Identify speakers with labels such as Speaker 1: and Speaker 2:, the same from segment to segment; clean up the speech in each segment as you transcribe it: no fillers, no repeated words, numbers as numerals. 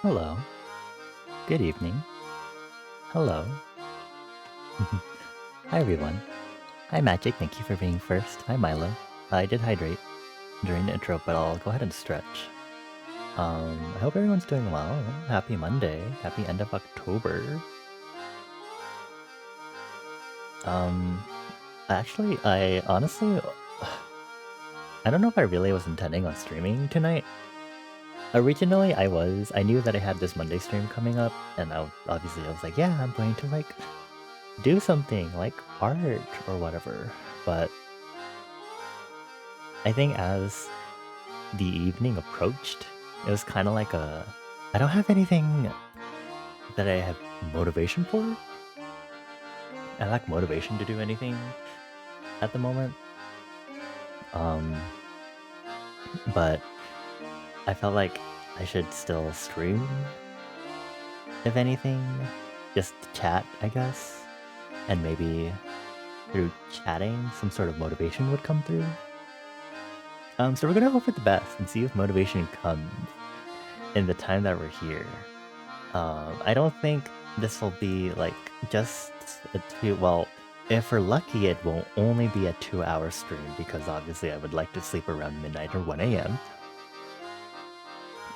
Speaker 1: Hello. Good evening. Hello. Hi, everyone. Hi, Magic. Thank you for being first. Hi, Milo. I did hydrate during the intro, but I'll go ahead and stretch. I hope everyone's doing well. Happy Monday. Happy end of October. Actually, I honestly... I don't know if I really was intending on streaming tonight. Originally, I knew that I had this Monday stream coming up, and obviously I was like, yeah, I'm going to, like, do something, like art or whatever. But I think as the evening approached, it was kind of like I don't have anything that I have motivation for. I lack motivation to do anything at the moment. But I felt like I should still stream, if anything, just chat, I guess, and maybe through chatting, some sort of motivation would come through. So we're gonna hope for the best and see if motivation comes in the time that we're here. I don't think this will be like just well, if we're lucky, it will only be a 2-hour stream because obviously I would like to sleep around midnight or 1 a.m.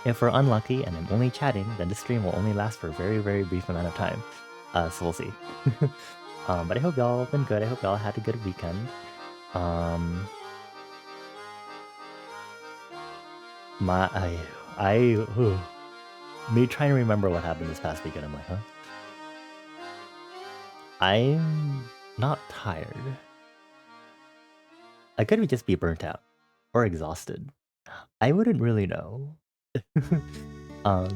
Speaker 1: If we're unlucky and I'm only chatting, then the stream will only last for a very, very brief amount of time. So we'll see. But I hope y'all been good. I hope y'all had a good weekend. Me trying to remember what happened this past weekend, I'm like, huh? I'm not tired. I could just be burnt out or exhausted. I wouldn't really know. I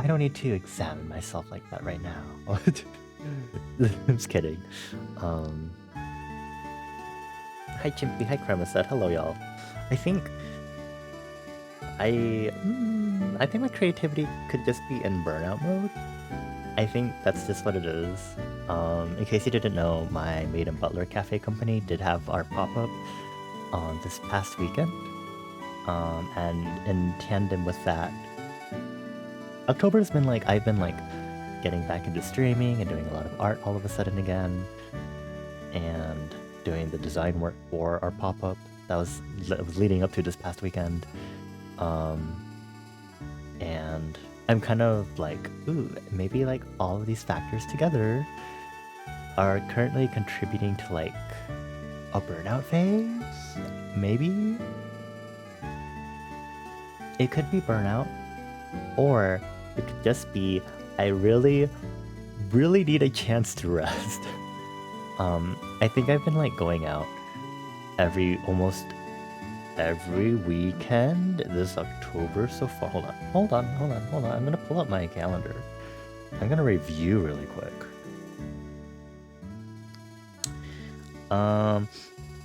Speaker 1: don't need to examine myself like that right now. I'm just kidding. Hi Chimpy, hi Cremoset, hello y'all. I think my creativity could just be in burnout mode. I think that's just what it is. In case you didn't know, my Maid and Butler Cafe company did have our pop-up on this past weekend. And in tandem with that, October's been like, I've been like getting back into streaming and doing a lot of art all of a sudden again, and doing the design work for our pop-up that was leading up to this past weekend. And I'm kind of like, ooh, maybe like all of these factors together are currently contributing to like a burnout phase? Maybe? It could be burnout, or it could just be I really, really need a chance to rest. I think I've been like going out almost every weekend this October so far. Hold on. I'm gonna pull up my calendar. I'm gonna review really quick.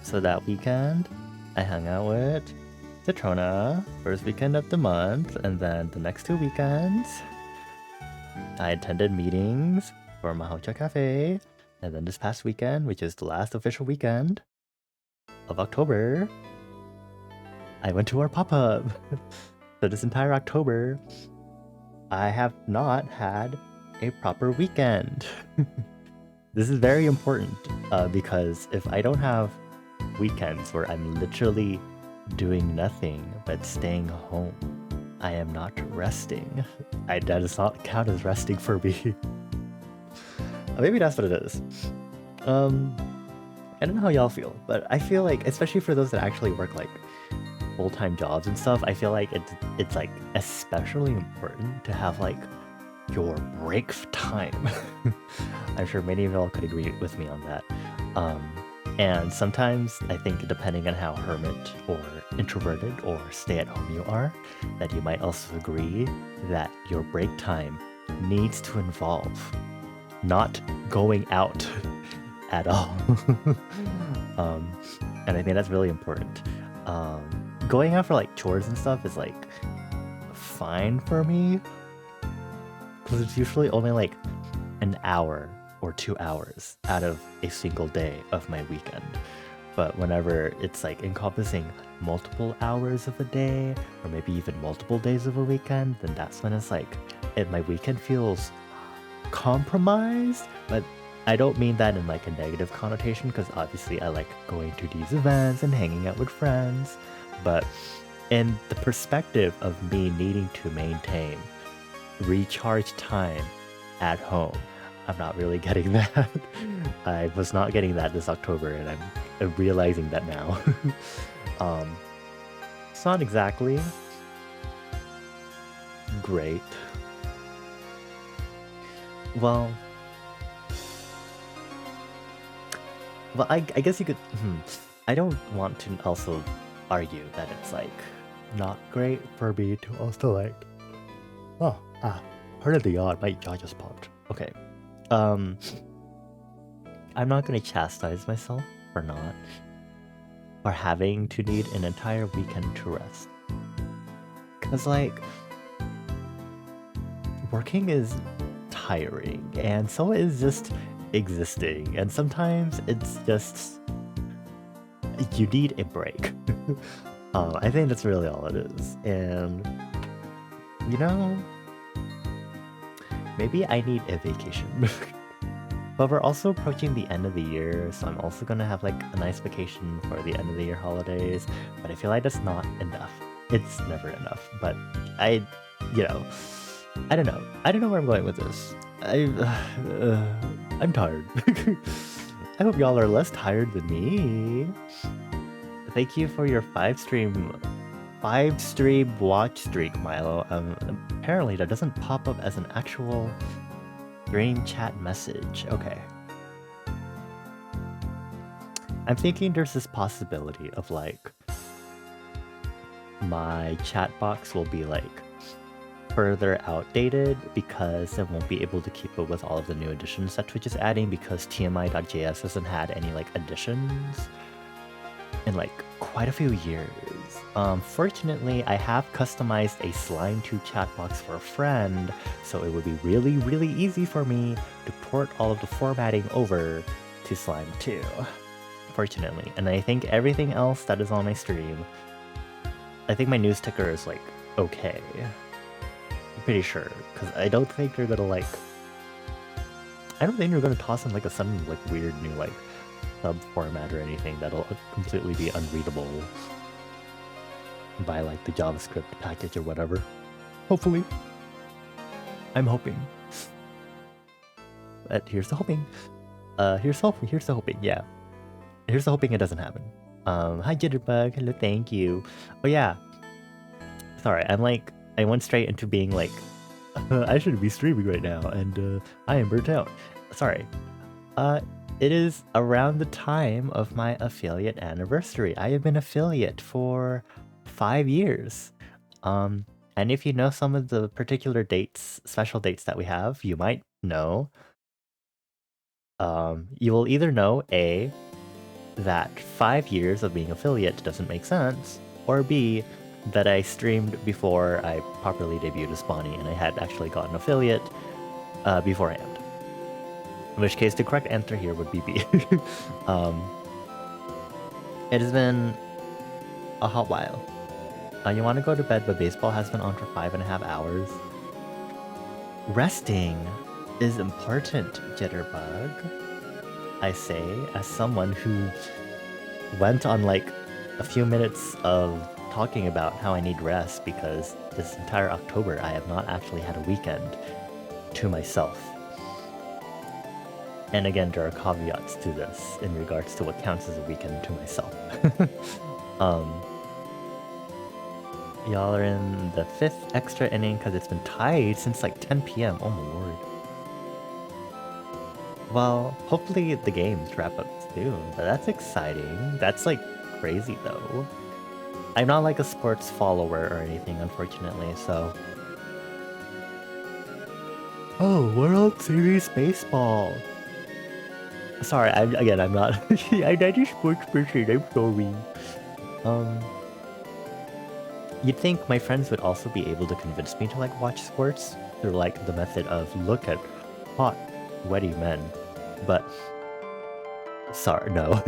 Speaker 1: So that weekend, I hung out with Citrona, first weekend of the month, and then the next 2 weekends, I attended meetings for Mahoucha Cafe, and then this past weekend, which is the last official weekend of October, I went to our pop-up. So this entire October, I have not had a proper weekend. This is very important because if I don't have weekends where I'm literally doing nothing but staying home, I am not resting. That does not count as resting for me. Maybe that's what it is. I don't know how y'all feel, but I feel like, especially for those that actually work like full-time jobs and stuff, I feel like it's like especially important to have like your break time. I'm sure many of y'all could agree with me on that. And sometimes I think depending on how hermit or introverted or stay-at-home you are, that you might also agree that your break time needs to involve not going out at all. And I think that's really important. Going out for like chores and stuff is like fine for me, because it's usually only like an hour or 2 hours out of a single day of my weekend. But whenever it's like encompassing multiple hours of a day, or maybe even multiple days of a weekend, then that's when it's like, my weekend feels compromised. But I don't mean that in like a negative connotation, because obviously I like going to these events and hanging out with friends. But in the perspective of me needing to maintain recharge time at home, I'm not really getting that. I was not getting that this October, and I'm realizing that now. It's not exactly great. Well, I guess you could. I don't want to also argue that it's like not great for me to also like. Part of the yacht. My jaw just popped. Okay. I'm not gonna chastise myself for not, or having to need an entire weekend to rest. Cause like, working is tiring, and so is just existing, and sometimes it's just, you need a break. I think that's really all it is, and you know, maybe I need a vacation. But we're also approaching the end of the year, so I'm also gonna have like a nice vacation for the end of the year holidays, but I feel like that's not enough. It's never enough, but I don't know. I don't know where I'm going with this. I'm tired. I hope y'all are less tired than me. Thank you for your 5-stream watch streak, Milo. Apparently that doesn't pop up as an actual stream chat message. Okay. I'm thinking there's this possibility of like my chat box will be like further outdated because it won't be able to keep up with all of the new additions that Twitch is adding, because TMI.js hasn't had any like additions in like quite a few years. Fortunately, I have customized a Slime 2 chat box for a friend, so it would be really, really easy for me to port all of the formatting over to Slime 2. Fortunately. And I think everything else that is on my stream, I think my news ticker is like okay. I'm pretty sure, because I don't think they're gonna like, I don't think they're gonna toss in like a sudden like weird new like sub format or anything that'll completely be unreadable by like the JavaScript package or whatever. Hopefully. I'm hoping. But here's the hoping. Here's the hoping, yeah. Here's the hoping it doesn't happen. Hi Jitterbug, hello, thank you. Oh yeah. Sorry, I went straight into being like, I shouldn't be streaming right now, and I am burnt out. Sorry. It is around the time of my affiliate anniversary. I have been affiliate for 5 years. And if you know some of the particular dates, special dates that we have, you might know. You will either know A, that 5 years of being affiliate doesn't make sense, or B, that I streamed before I properly debuted as Bonnie and I had actually gotten affiliate beforehand. In which case, the correct answer here would be B. It has been a hot while. You want to go to bed, but baseball has been on for 5.5 hours. Resting is important, Jitterbug. I say, as someone who went on like a few minutes of talking about how I need rest, because this entire October I have not actually had a weekend to myself. And again, there are caveats to this in regards to what counts as a weekend to myself. Y'all are in the 5th extra inning because it's been tied since like 10 p.m. Oh my lord. Well, hopefully the games wrap up soon, but that's exciting. That's like crazy though. I'm not like a sports follower or anything, unfortunately, so... Oh, World Series Baseball! Sorry, I'm not... I'm not a sports person, I'm sorry. You'd think my friends would also be able to convince me to like watch sports through like the method of look at hot, sweaty men, but... Sorry, no.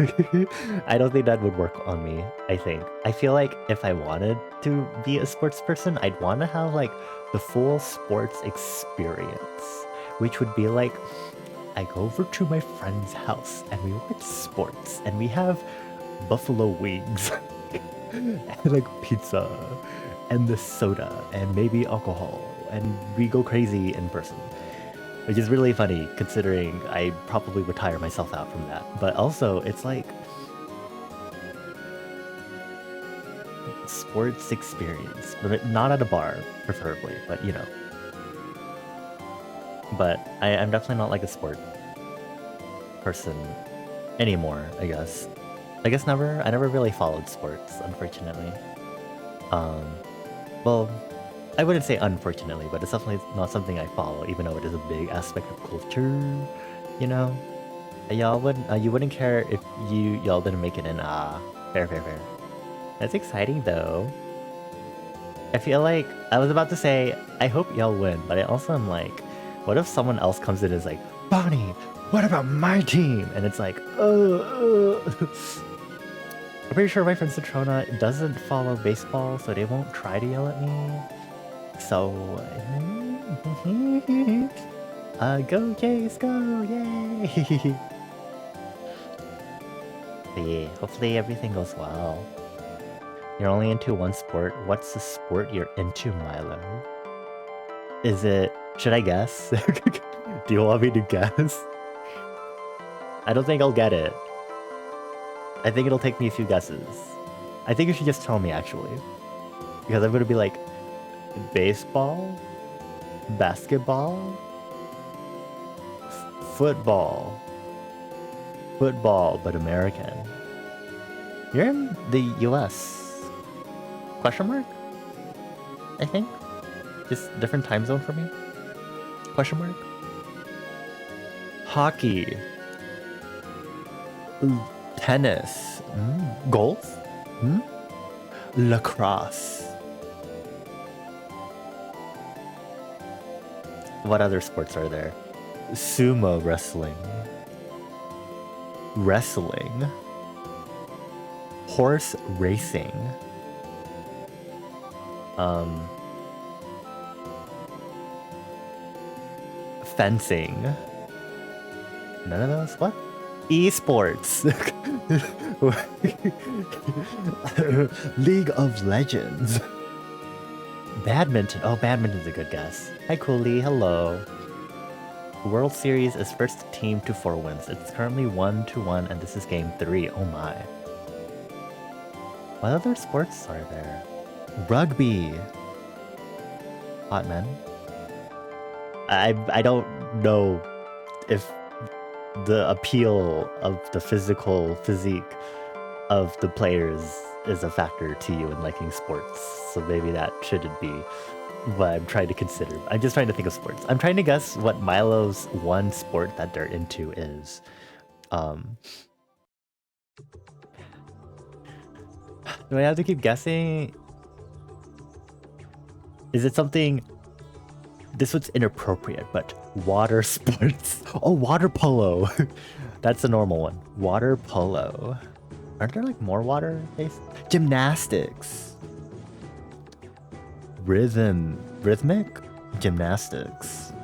Speaker 1: I don't think that would work on me, I think. I feel like if I wanted to be a sports person, I'd want to have like the full sports experience, which would be like, I go over to my friend's house and we watch sports and we have buffalo wings and like pizza and the soda and maybe alcohol and we go crazy in person. Which is really funny, considering I probably retire myself out from that. But also, it's like... sports experience. But not at a bar, preferably, but you know. But I'm definitely not like a sport person anymore, I guess. I never really followed sports, unfortunately. Well... I wouldn't say unfortunately, but it's definitely not something I follow, even though it is a big aspect of culture, you know? Y'all wouldn't, you wouldn't care if y'all didn't make it in, fair. That's exciting though. I feel like, I was about to say, I hope y'all win, but I also am like, what if someone else comes in and is like, Bonnie, what about my team? And it's like, I'm pretty sure my friend Citrona doesn't follow baseball, so they won't try to yell at me. So, go Jays, go, yay! But yeah, hopefully everything goes well. You're only into one sport. What's the sport you're into, Milo? Is it... should I guess? Do you want me to guess? I don't think I'll get it. I think it'll take me a few guesses. I think you should just tell me, actually. Because I'm gonna be like... baseball, basketball, football, but American. You're in the US? Question mark? I think? Just different time zone for me? Question mark? Hockey. Tennis. Golf? Lacrosse. What other sports are there? Sumo wrestling. Wrestling. Horse racing. Fencing. None of those? What? Esports. League of Legends. Badminton. Oh, badminton's a good guess. Hi, Cooley. Hello. World Series is first team to 4 wins. It's currently 1-1, and this is game 3. Oh my. What other sports are there? Rugby. Hot men. I don't know if the appeal of the physique of the players is a factor to you in liking sports, so maybe that shouldn't be what I'm trying to consider. I'm just trying to think of sports. I'm trying to guess what Milo's one sport that they're into is. Do I have to keep guessing? Is it something... This one's inappropriate, but water sports. Oh, water polo. That's a normal one. Water polo. Aren't there like more water-based? Gymnastics. Rhythmic? Gymnastics.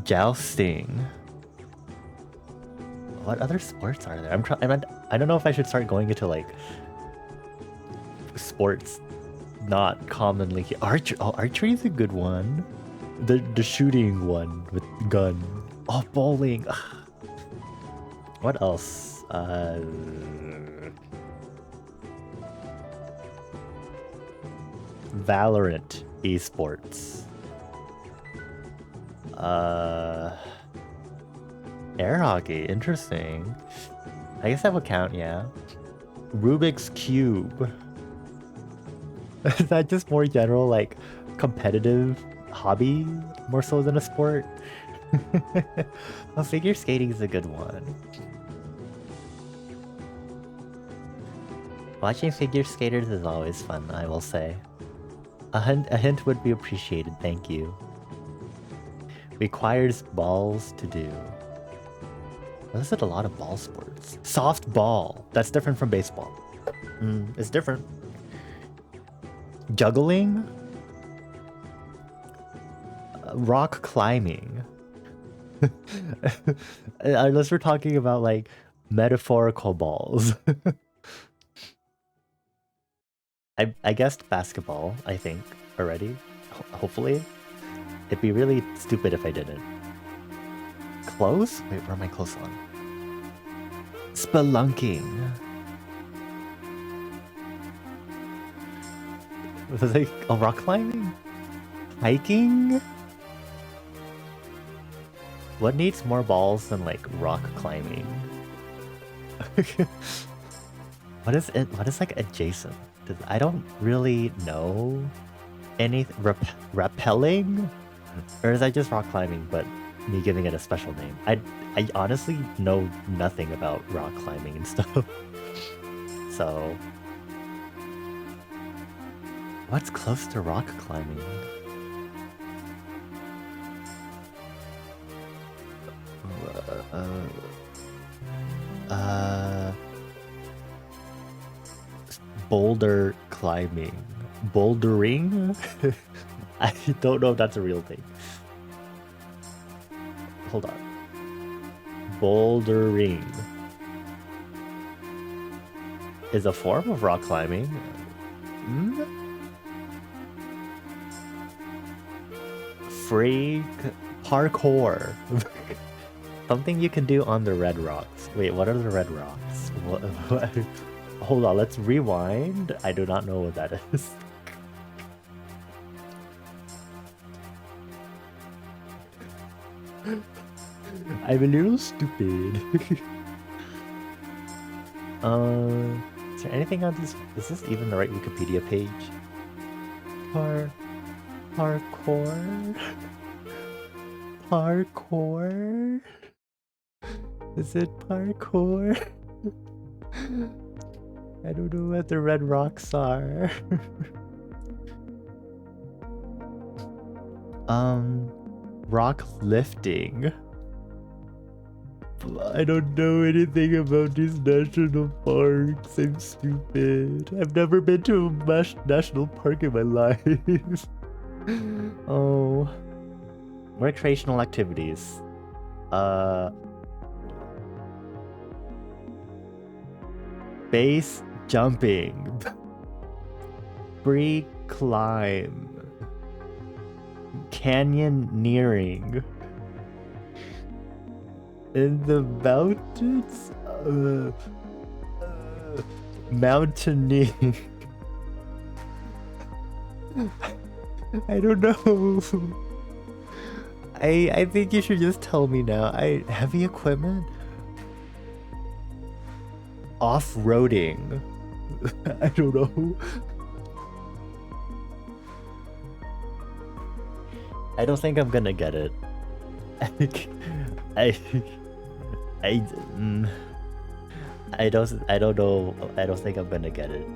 Speaker 1: Jousting. What other sports are there? I don't know if I should start going into like sports not commonly. Archery is a good one. The shooting one with gun. Oh, bowling. What else? Valorant esports. Air hockey, interesting. I guess that would count, yeah. Rubik's Cube. Is that just more general, like, competitive hobby, more so than a sport? Well, figure skating is a good one. Watching figure skaters is always fun, I will say. A hint would be appreciated, thank you. Requires balls to do. There's a lot of ball sports. Softball. That's different from baseball. It's different. Juggling? Rock climbing. Unless we're talking about like metaphorical balls. I guessed basketball, I think, already. Hopefully. It'd be really stupid if I didn't. Close? Wait, where am I close on? Spelunking. Was it rock climbing? Hiking? What needs more balls than like rock climbing? What is it? What is like adjacent? I don't really know anything. Rappelling? Or is that just rock climbing, but me giving it a special name? I honestly know nothing about rock climbing and stuff. So, what's close to rock climbing? Boulder climbing. Bouldering? I don't know if that's a real thing. Hold on. Bouldering is a form of rock climbing. Freak parkour. Something you can do on the red rocks. Wait, what are the red rocks? What? Hold on, let's rewind. I do not know what that is. I'm a little stupid. Is there anything on this? Is this even the right Wikipedia page? Parkour? Parkour? Is it parkour? I don't know what the red rocks are. Rock lifting. I don't know anything about these national parks. I'm stupid. I've never been to a national park in my life. Oh. Recreational activities. Base jumping. Free climb. Canyoneering. In the mountains? Mountaineering. I don't know. I think you should just tell me now. Heavy equipment? Off-roading. I don't know. I don't think I'm gonna get it. I don't know. I don't think I'm gonna get it.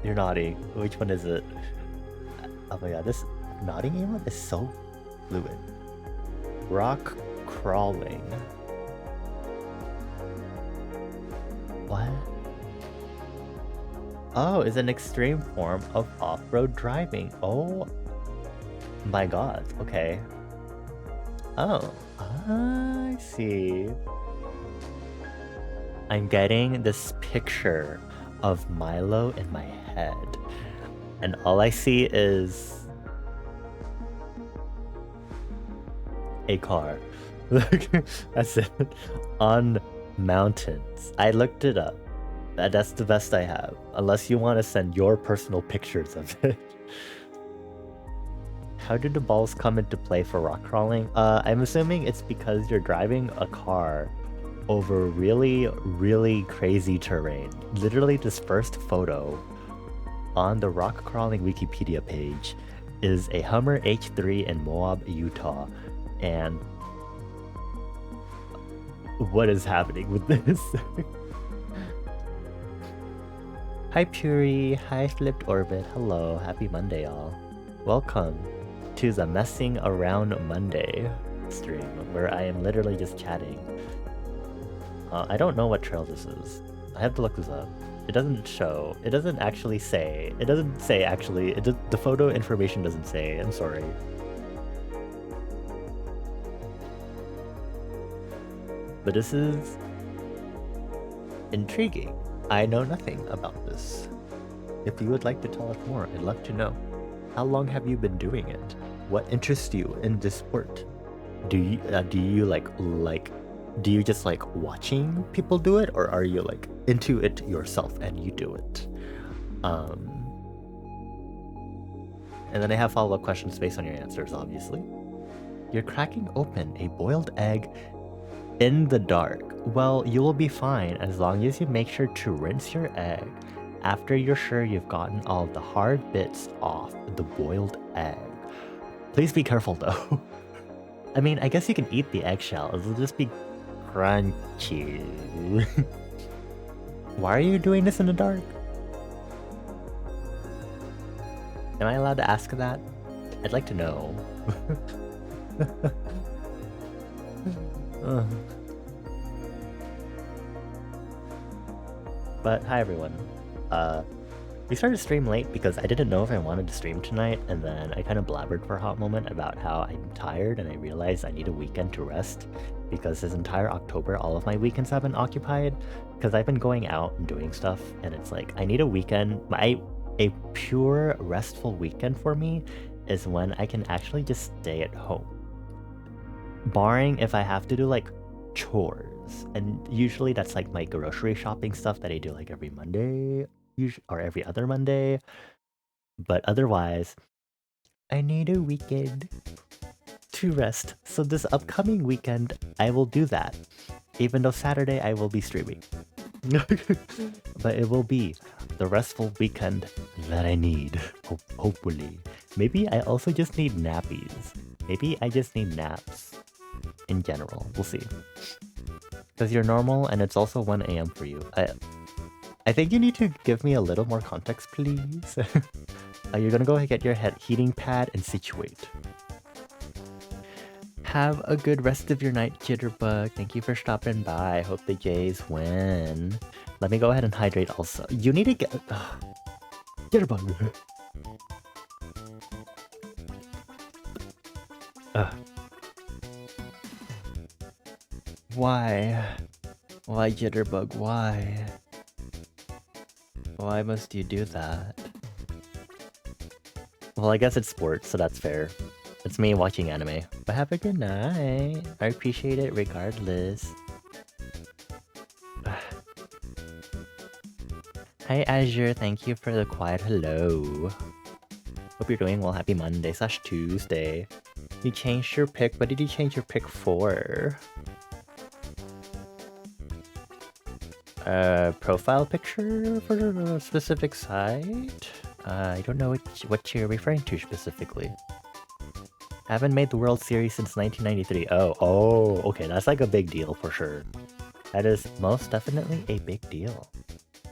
Speaker 1: You're nodding. Which one is it? Oh my god, this nodding emote is so fluid. Rock crawling. What? Oh, it's an extreme form of off-road driving. Oh my god, okay. Oh, I see. I'm getting this picture of Milo in my head, and all I see is a car. That's it. On mountains. I looked it up. That's the best I have. Unless you want to send your personal pictures of it. How did the balls come into play for rock crawling? I'm assuming it's because you're driving a car over really, really crazy terrain. Literally, this first photo on the rock crawling Wikipedia page is a Hummer H3 in Moab, Utah. And what is happening with this? Hi Puri, hi Flipped Orbit, hello, happy Monday y'all. Welcome to the Messing Around Monday stream, where I am literally just chatting. I don't know what trail this is. I have to look this up. It doesn't show. It doesn't actually say. It doesn't say actually. The photo information doesn't say. I'm sorry. But this is intriguing. I know nothing about this. If you would like to tell us more, I'd love to know. How long have you been doing it? What interests you in this sport? Do you like do you just like watching people do it, or are you like into it yourself and you do it? And then I have follow-up questions based on your answers, obviously. You're cracking open a boiled egg in the dark. Well, you will be fine as long as you make sure to rinse your egg after you're sure you've gotten all of the hard bits off the boiled egg. Please be careful though. I mean, I guess you can eat the eggshell. It'll just be crunchy. Why are you doing this in the dark? Am I allowed to ask that? I'd like to know. But hi everyone. We started to stream late because I didn't know if I wanted to stream tonight, and then I kind of blabbered for a hot moment about how I'm tired and I realized I need a weekend to rest because this entire October all of my weekends have been occupied because I've been going out and doing stuff, and it's like I need a weekend. A pure restful weekend for me is when I can actually just stay at home. Barring if I have to do like chores, and usually that's like my grocery shopping stuff that I do like every Monday or every other Monday. But otherwise, I need a weekend to rest. So this upcoming weekend, I will do that. Even though Saturday I will be streaming. But it will be the restful weekend that I need, hopefully. Maybe I also just need nappies. Maybe I just need naps in general. We'll see. Because you're normal and it's also 1 a.m. for you. I think you need to give me a little more context, please. You're gonna go ahead and get your heating pad and situate. Have a good rest of your night, Jitterbug. Thank you for stopping by. Hope the Jays win. Let me go ahead and hydrate also. You need to get... Jitterbug. Why? Why, Jitterbug? Why? Why must you do that? Well, I guess it's sports, so that's fair. It's me watching anime. But have a good night. I appreciate it regardless. Hi Azure, thank you for the quiet hello. Hope you're doing well. Happy Monday / Tuesday. You changed your pick. What did you change your pick for? Profile picture for a specific site? I don't know what you're referring to specifically. Haven't made the World Series since 1993. Oh, okay, that's like a big deal for sure. That is most definitely a big deal.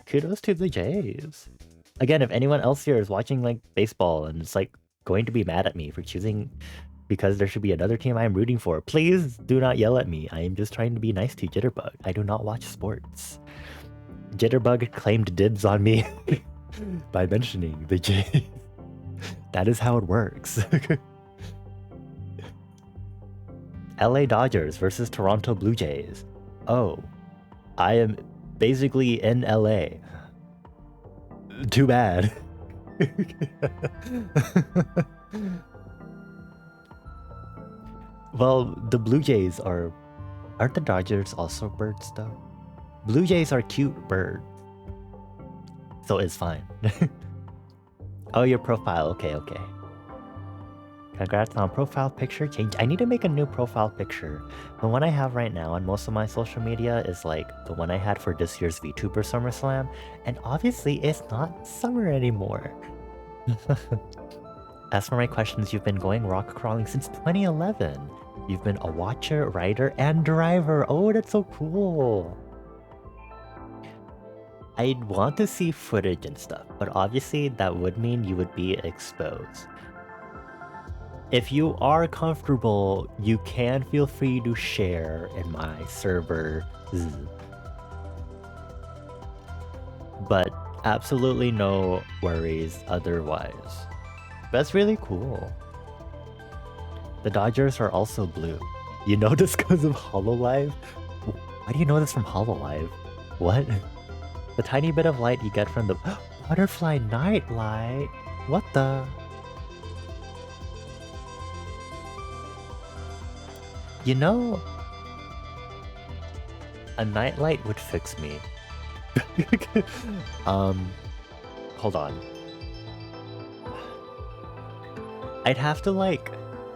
Speaker 1: Kudos to the Jays. Again, if anyone else here is watching like baseball and it's like going to be mad at me for choosing because there should be another team I'm rooting for, please do not yell at me. I am just trying to be nice to Jitterbug. I do not watch sports. Jitterbug claimed dibs on me by mentioning the Jays. That is how it works. LA Dodgers versus Toronto Blue Jays. Oh, I am basically in LA. Too bad. Well, the Blue Jays aren't the Dodgers also birds though? Blue Jays are cute birds. so it's fine. Oh, your profile. Okay, okay. Congrats on profile picture change. I need to make a new profile picture. The one I have right now on most of my social media is like the one I had for this year's VTuber SummerSlam, and obviously it's not summer anymore. As for my questions, you've been going rock crawling since 2011. You've been a watcher, writer, and driver. Oh, that's so cool. I'd want to see footage and stuff, but obviously that would mean you would be exposed. If you are comfortable, you can feel free to share in my server. But absolutely no worries otherwise. That's really cool. The Dodgers are also blue. You know this because of HoloLive? Why do you know this from HoloLive? What? The tiny bit of light you get from the butterfly night light? What the? You know, a nightlight would fix me. Hold on. I'd have to like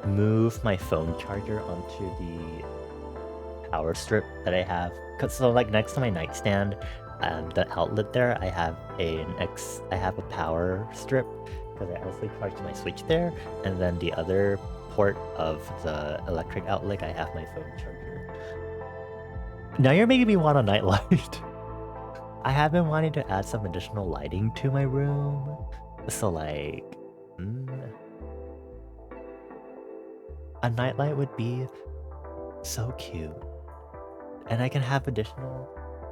Speaker 1: move my phone charger onto the power strip that I have. So like next to my nightstand, the outlet there, I have a power strip because I also charge my Switch there, and then the other port of the electric outlet, I have my phone charger. Now you're making me want a nightlight. I have been wanting to add some additional lighting to my room, so like, a nightlight would be so cute, and I can have additional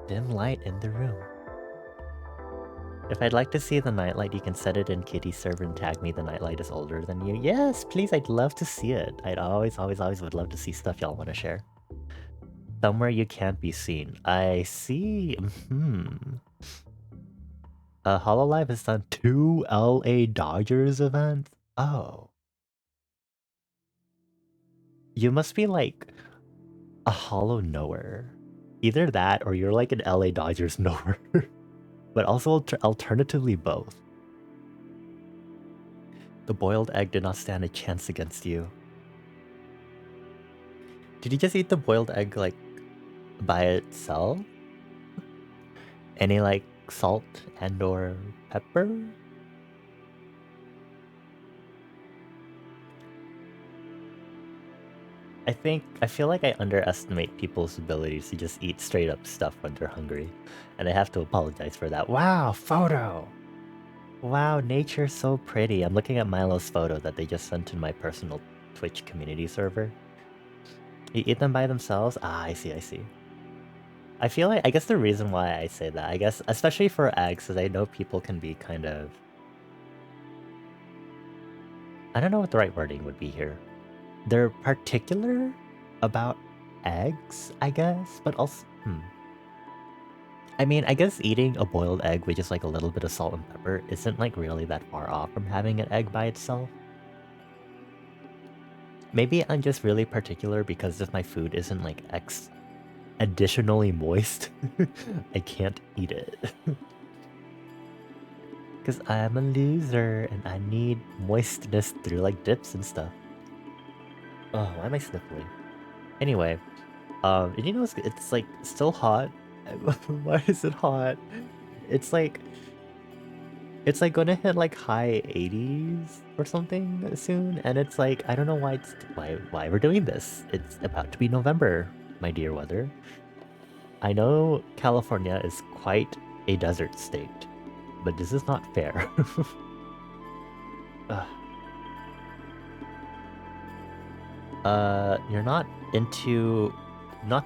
Speaker 1: dim light in the room. If I'd like to see the nightlight, you can set it in Kitty's server and tag me. The nightlight is older than you. Yes, please, I'd love to see it. I'd always would love to see stuff y'all want to share. Somewhere you can't be seen. I see. HoloLive has done 2 LA Dodgers events? Oh. You must be like a hollow knower. Either that or you're like an LA Dodgers knower. But also alternatively both. The boiled egg did not stand a chance against you. Did you just eat the boiled egg like by itself? Any like salt and or pepper? I feel like I underestimate people's abilities to just eat straight up stuff when they're hungry. And I have to apologize for that. Wow, photo! Wow, nature's so pretty. I'm looking at Milo's photo that they just sent to my personal Twitch community server. You eat them by themselves? Ah, I see, I see. I feel like, I guess the reason why I say that, I guess, especially for eggs, is I know people can be kind of... I don't know what the right wording would be here. They're particular about eggs, I guess, but also... I mean, I guess eating a boiled egg with just like a little bit of salt and pepper isn't like really that far off from having an egg by itself. Maybe I'm just really particular because if my food isn't like additionally moist, I can't eat it. Because I'm a loser and I need moistness through like dips and stuff. Oh, why am I sniffling? Anyway, did you know it's like still hot? Why is it hot? It's like gonna hit like high 80s or something soon, and it's like I don't know why we're doing this. It's about to be November, my dear weather. I know California is quite a desert state, but this is not fair. You're not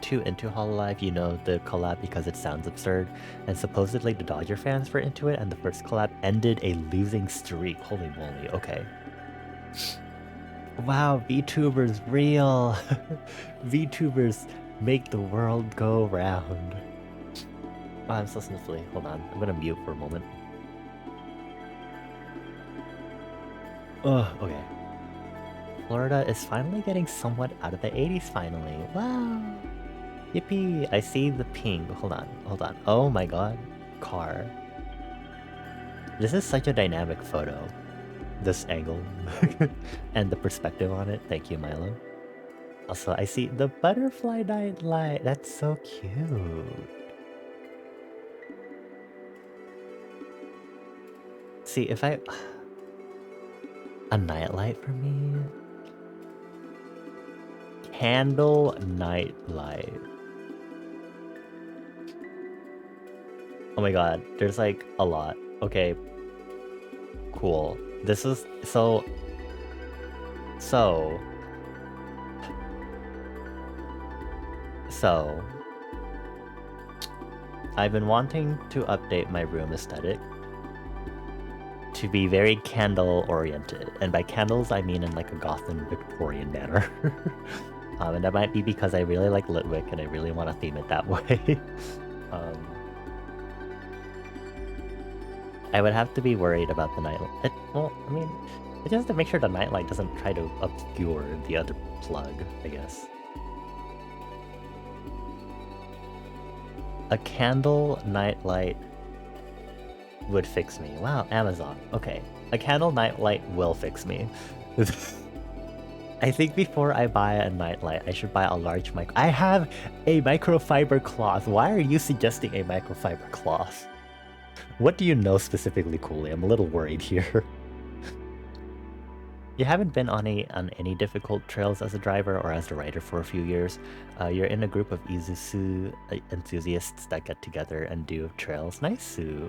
Speaker 1: too into HoloLive, you know the collab because it sounds absurd, and supposedly the Dodger fans were into it, and the first collab ended a losing streak. Holy moly, okay. Wow, VTubers real. VTubers make the world go round. Oh, I'm so sniffly. Hold on, I'm gonna mute for a moment. Ugh, okay. Florida is finally getting somewhat out of the 80s finally. Wow. Yippee. I see the ping. Hold on. Oh my god. Car. This is such a dynamic photo. This angle and the perspective on it. Thank you, Milo. Also, I see the butterfly night light. That's so cute. See, if I... A nightlight for me? Candle nightlight. Oh my god, there's like a lot. Okay. Cool. This is... So... I've been wanting to update my room aesthetic to be very candle oriented, and by candles I mean in like a Gotham Victorian manner. And that might be because I really like Litwick and I really want to theme it that way. I would have to be worried about the nightlight. Well, I mean, it just has to make sure the nightlight doesn't try to obscure the other plug, I guess. A candle nightlight would fix me. Wow, Amazon. Okay. A candle nightlight will fix me. I think before I buy a nightlight, I should buy a large I have a microfiber cloth. Why are you suggesting a microfiber cloth? What do you know specifically, Cooley? I'm a little worried here. You haven't been on any difficult trails as a driver or as a rider for a few years. You're in a group of Isuzu enthusiasts that get together and do trails. Nice, Sue.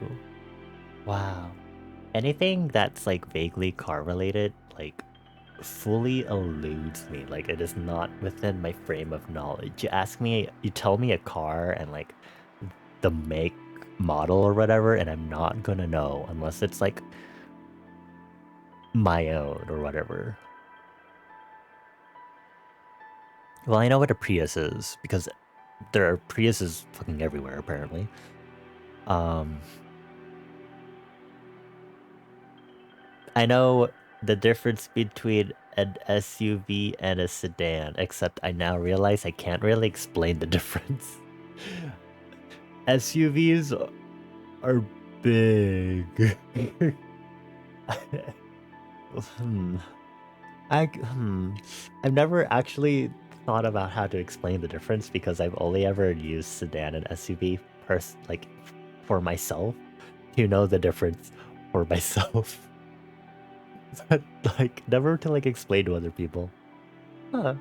Speaker 1: Wow. Anything that's like vaguely car related, like fully eludes me. Like it is not within my frame of knowledge. You tell me a car and like the make, model or whatever, and I'm not gonna know unless it's like my own or whatever. Well, I know what a Prius is because there are Priuses fucking everywhere apparently. I know the difference between an SUV and a sedan, except I now realize I can't really explain the difference. SUVs are big. I've never actually thought about how to explain the difference because I've only ever used sedan and SUV for myself to know the difference for myself. But like never to like explain to other people. Huh.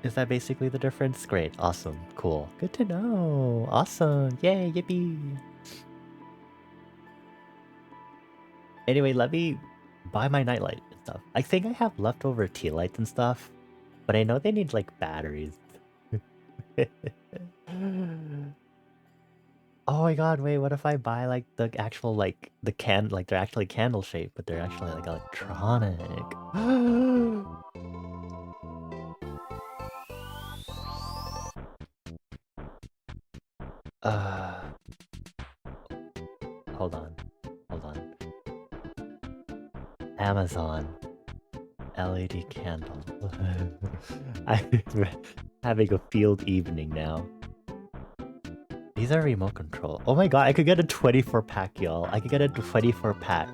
Speaker 1: Is that basically the difference? Great, awesome, cool. Good to know. Awesome. Yay, yippee. Anyway, let me buy my nightlight and stuff. I think I have leftover tea lights and stuff, but I know they need like batteries. Oh my god, wait, what if I buy like the actual like they're actually candle shaped, but they're actually like electronic. Hold on. Amazon LED candle. I'm having a field evening now. These are remote control. Oh my god, I could get a 24 pack, y'all. I could get a 24 pack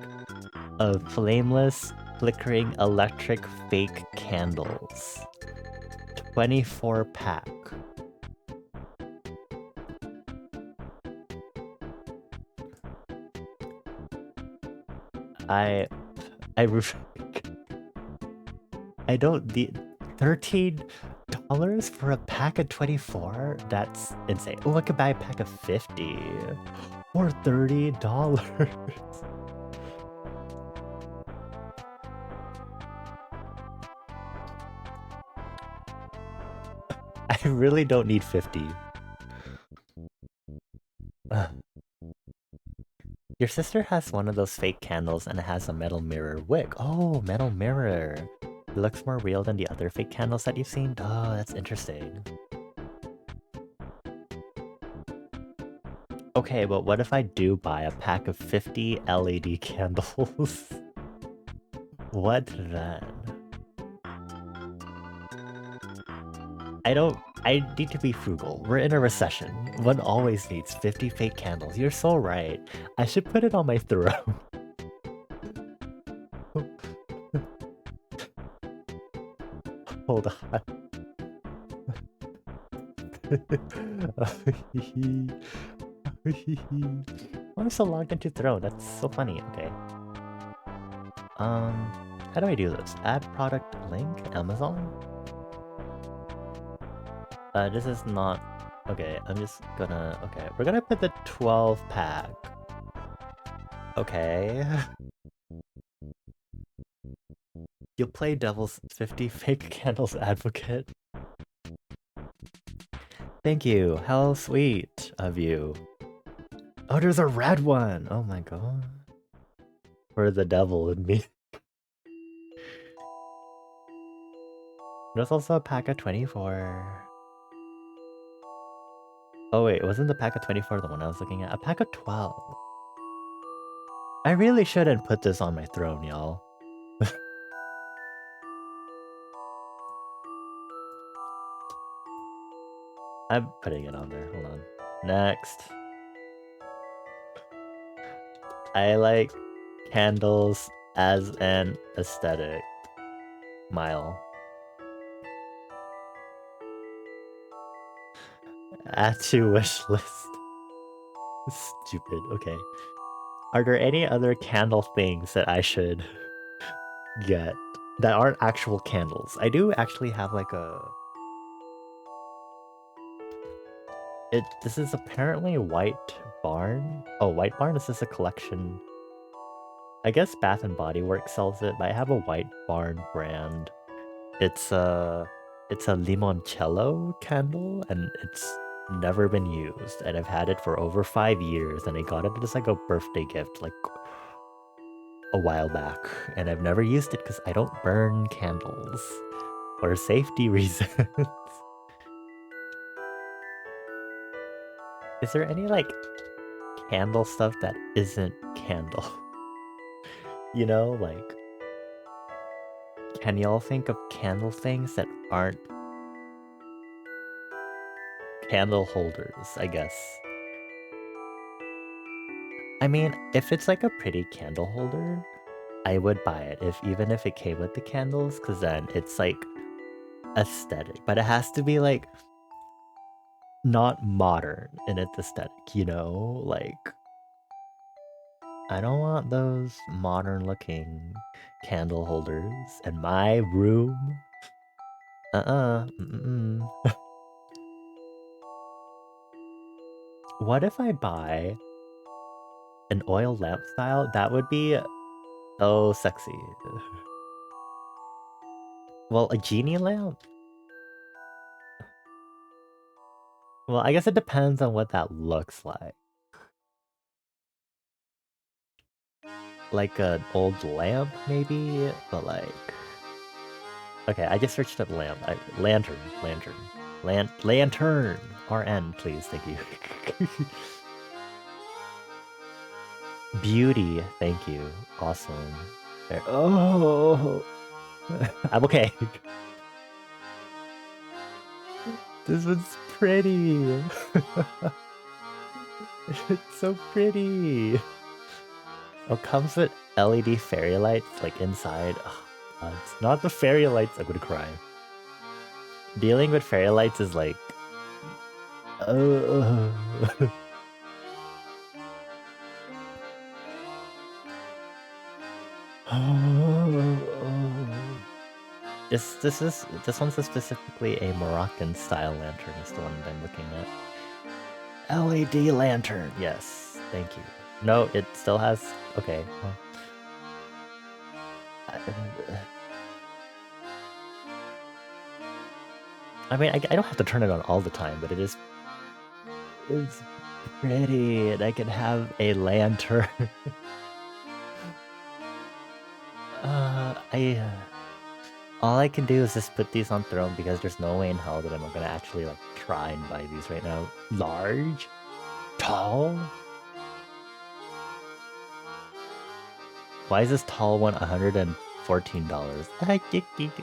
Speaker 1: of flameless, flickering electric fake candles. 24 pack. I don't need $13 for a pack of 24? That's insane. Oh, I could buy a pack of 50 or $30. I really don't need 50. Your sister has one of those fake candles and it has a metal mirror wick. Oh, metal mirror. It looks more real than the other fake candles that you've seen. Oh, that's interesting. Okay, but what if I do buy a pack of 50 LED candles? What then? I don't I need to be frugal. We're in a recession. One always needs 50 fake candles. You're so right. I should put it on my throne. Hold on. I'm so logged into throne. That's so funny. Okay. How do I do this? Add product link? Amazon? This is not... Okay, I'm just gonna... Okay, we're gonna put the 12 pack. Okay. You'll play Devil's 50 fake candles advocate. Thank you. How sweet of you. Oh, there's a red one. Oh my god. For the devil in me. There's also a pack of 24. Oh wait, wasn't the pack of 24 the one I was looking at? A pack of 12. I really shouldn't put this on my throne, y'all. I'm putting it on there. Hold on. Next. I like candles as an aesthetic. Mile. Add to wish list. Stupid. Okay. Are there any other candle things that I should get that aren't actual candles? I do actually have like a... This is apparently White Barn. Oh, White Barn? Is this a collection? I guess Bath and Body Works sells it, but I have a White Barn brand. It's a limoncello candle, and it's never been used, and I've had it for over 5 years, and I got it as like a birthday gift like a while back, and I've never used it because I don't burn candles for safety reasons. Is there any like candle stuff that isn't candle? You know, like, can y'all think of candle things that aren't candle holders, I guess? I mean, if it's like a pretty candle holder, I would buy it, even if it came with the candles, because then it's like aesthetic. But it has to be like not modern in its aesthetic, you know? Like, I don't want those modern looking candle holders in my room. What if I buy an oil lamp style? That would be so sexy. Well, a genie lamp? Well, I guess it depends on what that looks like. Like an old lamp, maybe? But like... Okay, I just searched up lamp. Lantern. Lantern! RN, please, thank you. Beauty, thank you. Awesome. There. Oh! I'm okay. This one's pretty. It's so pretty. Oh, comes with LED fairy lights like inside. Oh, God. It's not the fairy lights. I'm gonna cry. Dealing with fairy lights is like... This one's specifically a Moroccan style lantern is the one that I'm looking at. LED lantern, yes, thank you. No, it still has... Okay, well... I mean, I don't have to turn it on all the time, but it's pretty, and I can have a lantern. All I can do is just put these on throne because there's no way in hell that I'm gonna actually like try and buy these right now. Large? Tall? Why is this tall one $114?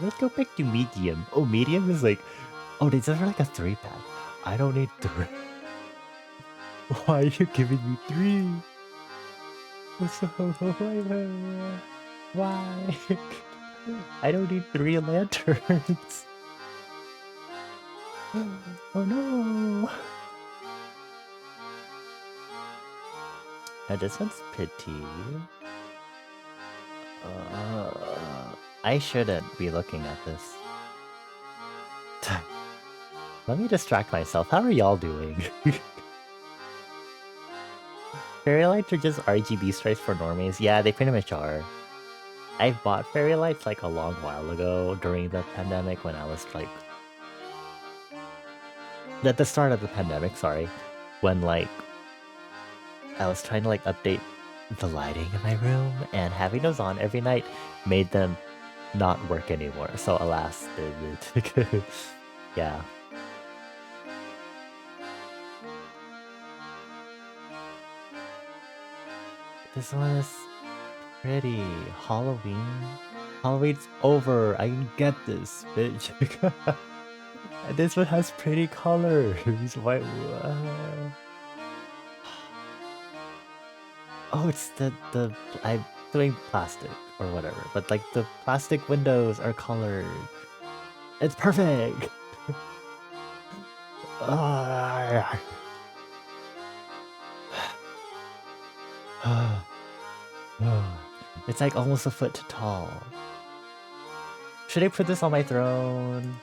Speaker 1: Let's go back to medium. Oh, medium is like Oh, these are like a 3-pack. I don't need 3. Why are you giving me 3? Why? I don't need 3 lanterns. Oh no. Now this one's pity. I shouldn't be looking at this. Let me distract myself. How are y'all doing? Fairy lights are just RGB stripes for normies. Yeah, they pretty much are. I bought fairy lights like a long while ago during the pandemic when I was like... At the start of the pandemic, sorry. When like... I was trying to like update the lighting in my room, and having those on every night made them not work anymore. So alas, yeah. This one is pretty. Halloween? Halloween's over. I can get this, bitch. This one has pretty colors. Why? Oh, it's I'm doing plastic or whatever, but like the plastic windows are colored. It's perfect. It's like almost a foot tall. Should I put this on my throne?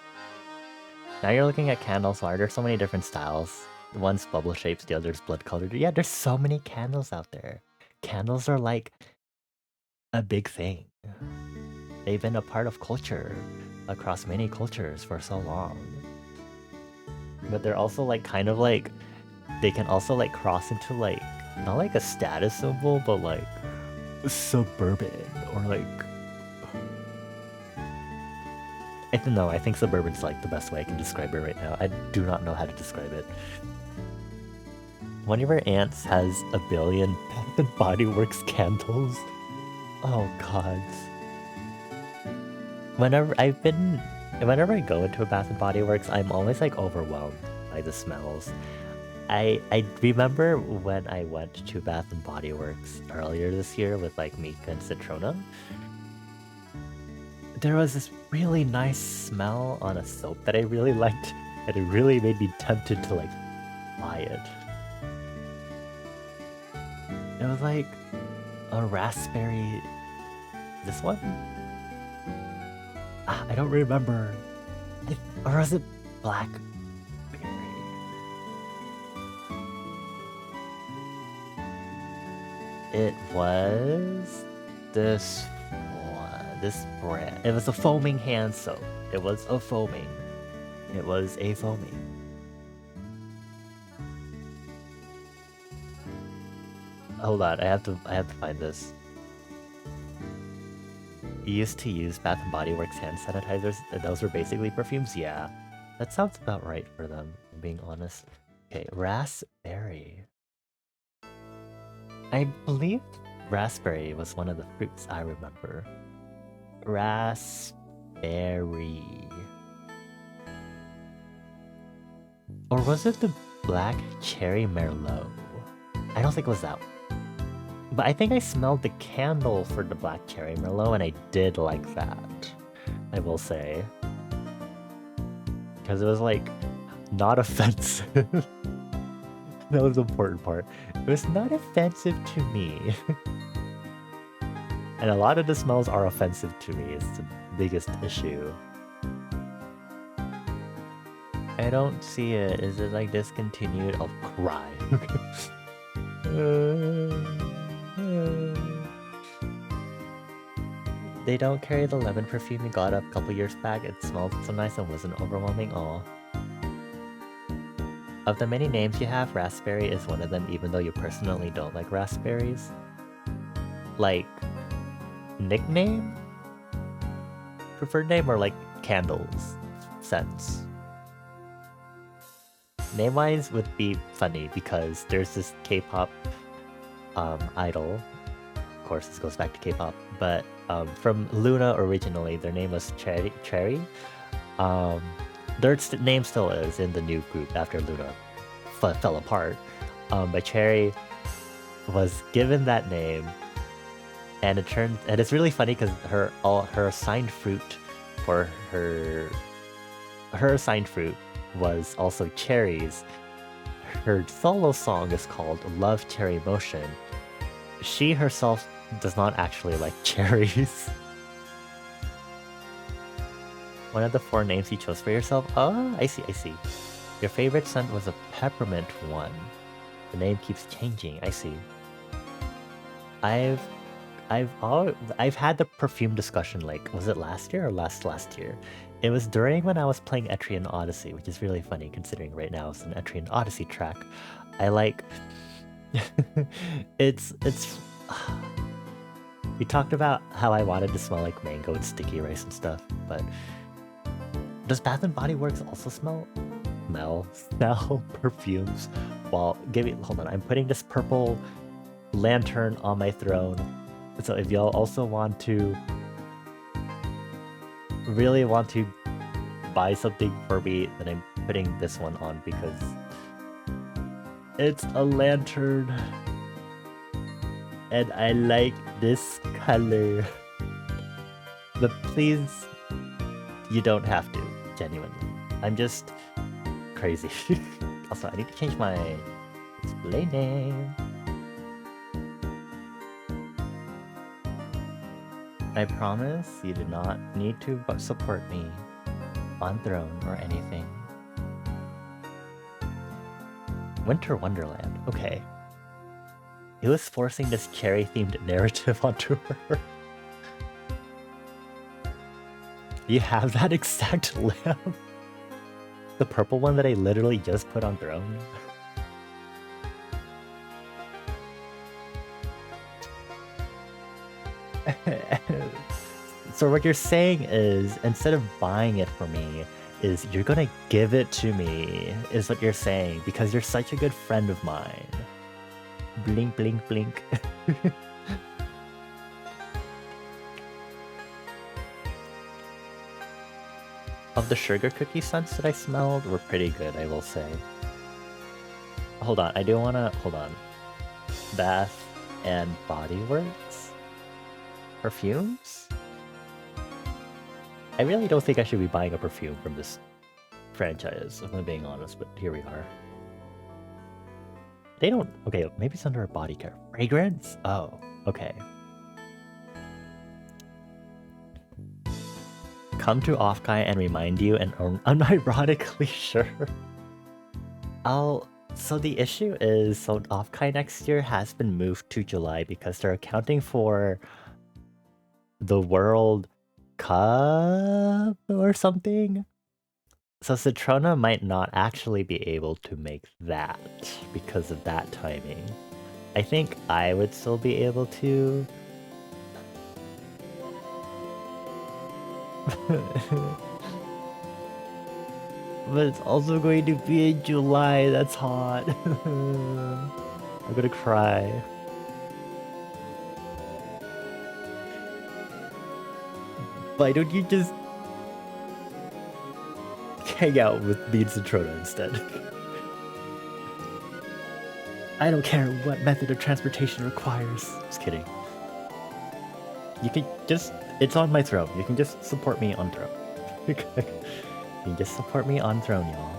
Speaker 1: Now you're looking at candles. Why are there so many different styles? One's bubble shapes, the other's blood colored. Yeah, there's so many candles out there. Candles are like a big thing. They've been a part of culture across many cultures for so long. But they're also like kind of like, they can also like cross into like, not like a status symbol, but like suburban or like... I don't know, I think suburban's like the best way I can describe it right now. I do not know how to describe it. One of your aunts has a billion Bath and Body Works candles. Oh god. Whenever I go into a Bath and Body Works, I'm always like overwhelmed by the smells. I remember when I went to Bath and Body Works earlier this year with like Mika and Citrona. There was this really nice smell on a soap that I really liked, and it really made me tempted to like buy it. It was like a raspberry... This one? I don't remember. Or was it blackberry? It was this one. This brand. It was a foaming hand soap. It was a foaming. It was a foaming. Hold on, I have to find this. You used to use Bath and Body Works hand sanitizers. Those were basically perfumes. Yeah, that sounds about right for them. I'm being honest. Okay, raspberry. I believe raspberry was one of the fruits I remember. Raspberry. Or was it the black cherry merlot? I don't think it was that one. But I think I smelled the candle for the black cherry merlot, and I did like that, I will say. Because it was like, not offensive. That was the important part. It was not offensive to me. And a lot of the smells are offensive to me, it's the biggest issue. I don't see it. Is it like discontinued? I'll cry. They don't carry the lemon perfume you got a couple years back. It smelled so nice and wasn't overwhelming. Aw. Of the many names you have, raspberry is one of them, even though you personally don't like raspberries. Like, nickname? Preferred name, or like candles? Scents? Name-wise would be funny because there's this K-pop idol. Of course, this goes back to K-pop, but from Luna originally, their name was Cherry. Their name still is in the new group after Luna fell apart. But Cherry was given that name, and it's really funny because her assigned fruit for her assigned fruit was also cherries. Her solo song is called Love Cherry Motion. She herself does not actually like cherries. One of the 4 names you chose for yourself? Oh, I see. Your favorite scent was a peppermint one. The name keeps changing. I see. I've had the perfume discussion, like, was it last year or last year? It was during when I was playing Etrian Odyssey, which is really funny considering right now it's an Etrian Odyssey track. I like... it's... We talked about how I wanted to smell like mango and sticky rice and stuff, but... Does Bath & Body Works also smell perfumes? Well, hold on, I'm putting this purple lantern on my throne. So if y'all also really want to buy something for me, then I'm putting this one on because it's a lantern and I like this color. But please, you don't have to, genuinely. I'm just crazy. Also, I need to change my display name. I promise you do not need to support me on Throne or anything. Winter Wonderland, okay. It was forcing this cherry-themed narrative onto her. You have that exact lamp? The purple one that I literally just put on Throne? So what you're saying is, instead of buying it for me, is you're gonna give it to me, is what you're saying, because you're such a good friend of mine. Blink, blink, blink. Of the sugar cookie scents that I smelled were pretty good, I will say. Hold on, hold on. Bath and Body Works? Perfumes? I really don't think I should be buying a perfume from this franchise, if I'm being honest, but here we are. They don't... Okay, maybe it's under a body care. Fragrance? Oh, okay. Come to Offkai and remind you, and unironically sure. So the issue is, so Offkai next year has been moved to July because they're accounting for the World Cup or something. So Citrona might not actually be able to make that because of that timing. I think I would still be able to. But it's also going to be in July, that's hot. I'm gonna cry. Why don't you just hang out with me and Citrona instead? I don't care what method of transportation requires. Just kidding. You can just... It's on my throne. You can just support me on throne. You can just support me on throne, y'all.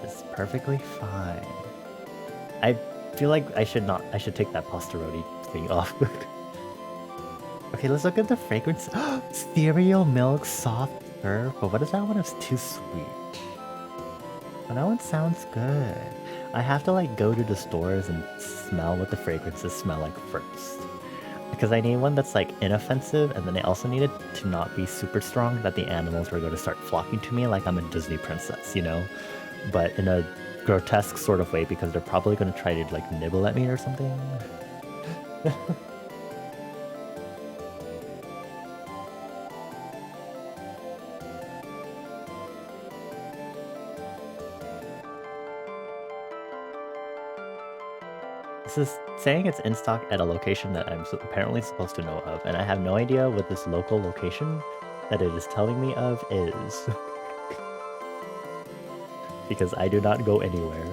Speaker 1: It's perfectly fine. I feel like I should take that pastaroni thing off. Okay, let's look at the fragrance. Cereal milk soft serve. But what is that one? It's too sweet. But that one sounds good. I have to like go to the stores and smell what the fragrances smell like first. Because I need one that's like inoffensive, and then I also need it to not be super strong that the animals are going to start flocking to me like I'm a Disney princess, you know? But in a grotesque sort of way, because they're probably going to try to like nibble at me or something. This is saying it's in stock at a location that I'm apparently supposed to know of, and I have no idea what this local location that it is telling me of is. because I do not go anywhere.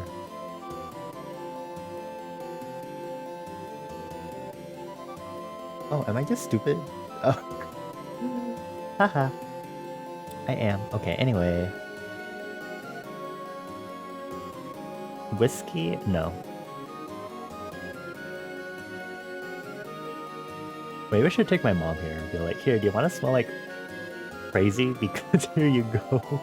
Speaker 1: Oh, am I just stupid? Oh. Haha. I am. Okay, anyway. Whiskey? No. Maybe I should take my mom here and be like, here, do you want to smell like crazy? Because here you go.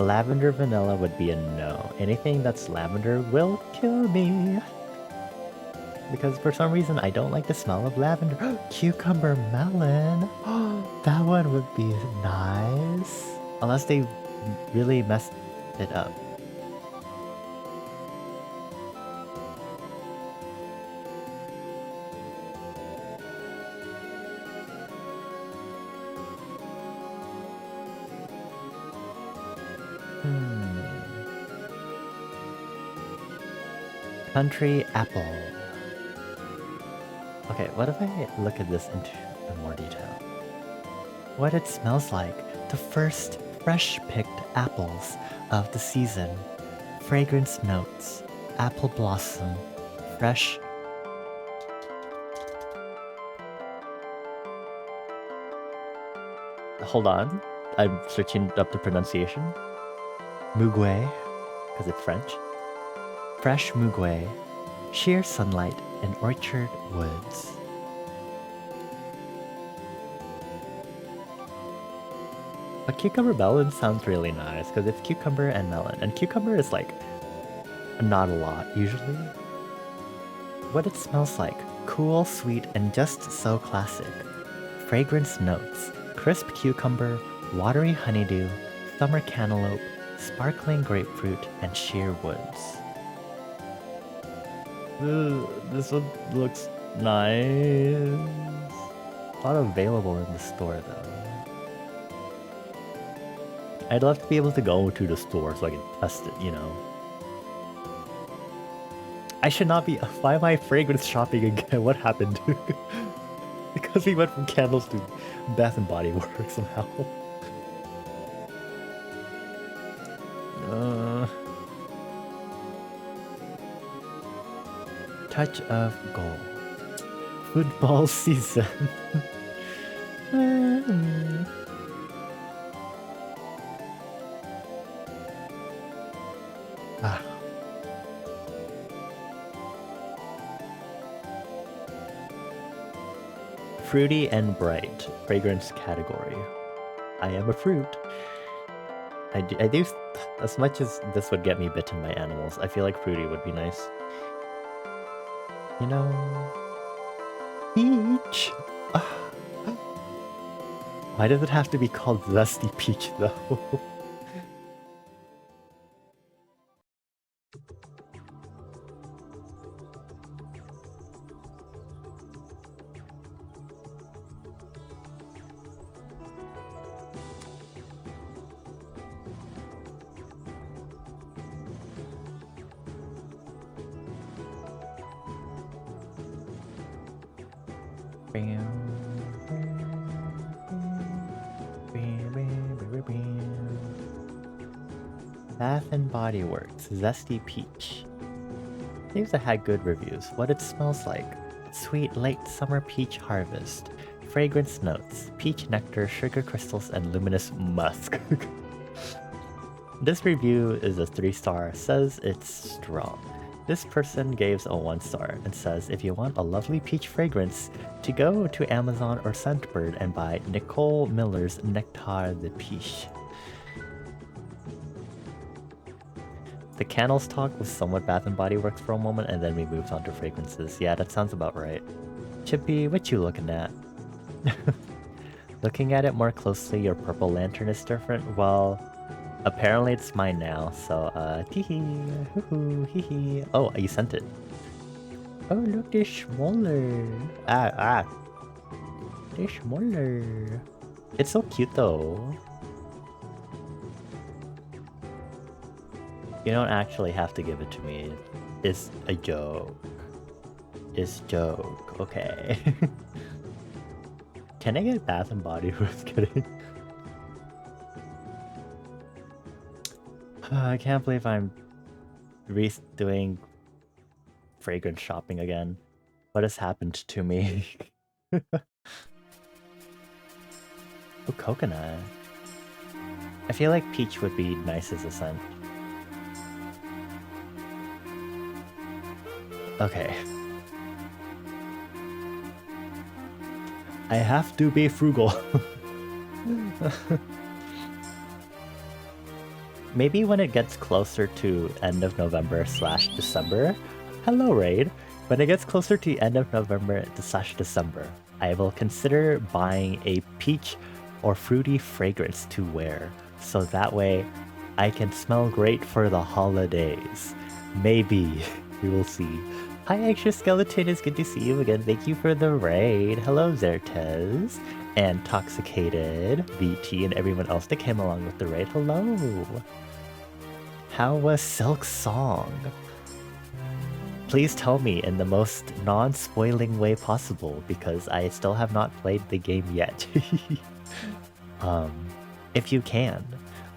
Speaker 1: Lavender vanilla would be a no. Anything that's lavender will kill me. Because for some reason I don't like the smell of lavender. Cucumber melon. That one would be nice. Unless they really messed it up. Country apple. Okay, what if I look at this in more detail? What it smells like. The first fresh-picked apples of the season. Fragrance notes. Apple blossom. Fresh. Hold on. I'm searching up the pronunciation. Muguet, because it's French. Fresh muguet. Sheer sunlight in orchard woods. A cucumber melon sounds really nice because it's cucumber and melon, and cucumber is like not a lot usually. What it smells like: cool, sweet, and just so classic. Fragrance notes: crisp cucumber, watery honeydew, summer cantaloupe, sparkling grapefruit, and sheer woods. This one looks nice. Not available in the store though. I'd love to be able to go to the store so I can test it, you know. I should not be. Why am I fragrance shopping again? What happened? Because we went from candles to Bath and Body Works somehow. Touch of gold. Football season. Fruity and bright. Fragrance category. I am a fruit. I do, as much as this would get me bitten by animals, I feel like fruity would be nice. You know... Peach! Why does it have to be called Zesty Peach, though? Bath and Body Works, Zesty Peach. Seems to have good reviews. What it smells like: sweet late summer peach harvest. Fragrance notes: peach nectar, sugar crystals, and luminous musk. This review is a 3-star, says it's strong. This person gives a 1-star and says if you want a lovely peach fragrance, to go to Amazon or Scentbird and buy Nicole Miller's Nectar de Peach. The candles talk was somewhat Bath and Body Works for a moment, and then we moved on to fragrances. Yeah, that sounds about right. Chippy, what you looking at? Looking at it more closely, your purple lantern is different. Well, apparently it's mine now, so hee-hee, hoo-hoo, hee-hee. Oh, you sent it. Oh, look, they're smaller. They're smaller. It's so cute though. You don't actually have to give it to me. It's a joke. It's joke. Okay. Can I get Bath and Body Works? Kidding. I can't believe I'm doing fragrance shopping again. What has happened to me? Oh, coconut. I feel like peach would be nice as a scent. Okay. I have to be frugal. Maybe when it gets closer to end of November / December. Hello, Raid. When it gets closer to end of November / December, I will consider buying a peach or fruity fragrance to wear, so that way I can smell great for the holidays. Maybe. We will see. Hi, Anxious Skeleton. It's good to see you again. Thank you for the raid. Hello, Zertez. And Toxicated, VT, and everyone else that came along with the raid. Hello. How was Silk Song? Please tell me in the most non-spoiling way possible, because I still have not played the game yet. If you can.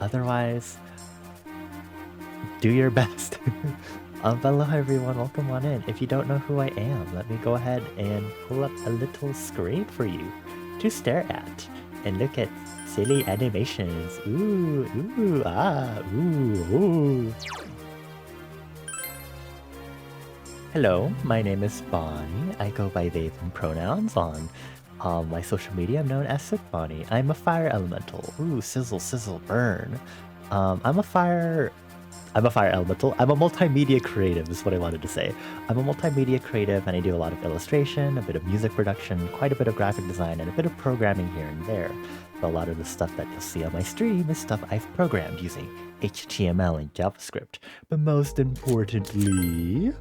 Speaker 1: Otherwise, do your best. Hello everyone, welcome on in. If you don't know who I am, let me go ahead and pull up a little screen for you to stare at and look at silly animations. Ooh, ooh, ah, ooh, ooh. Hello, my name is Bonnie. I go by they them pronouns on my social media. I'm known as Sick Bonnie. I'm a fire elemental. Ooh, sizzle, sizzle, burn. I'm a fire elemental. I'm a multimedia creative is what I wanted to say. I'm a multimedia creative and I do a lot of illustration, a bit of music production, quite a bit of graphic design, and a bit of programming here and there. But a lot of the stuff that you'll see on my stream is stuff I've programmed using HTML and JavaScript. But most importantly,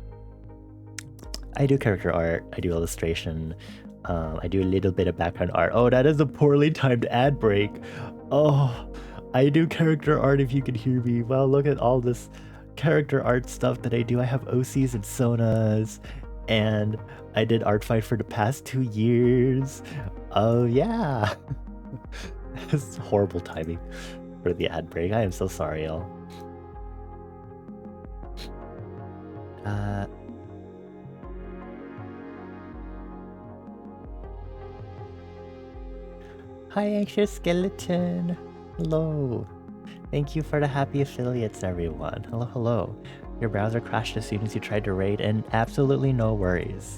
Speaker 1: I do character art, I do illustration, I do a little bit of background art. Oh, that is a poorly timed ad break. Oh, I do character art if you can hear me. Well, look at all this character art stuff that I do. I have OCs and Sonas, and I did art fight for the past 2 years. Oh yeah. It's horrible timing for the ad break. I am so sorry, y'all. Hi, Anxious Skeleton. Hello. Thank you for the happy affiliates, everyone. Hello, hello. Your browser crashed as soon as you tried to raid, and absolutely no worries.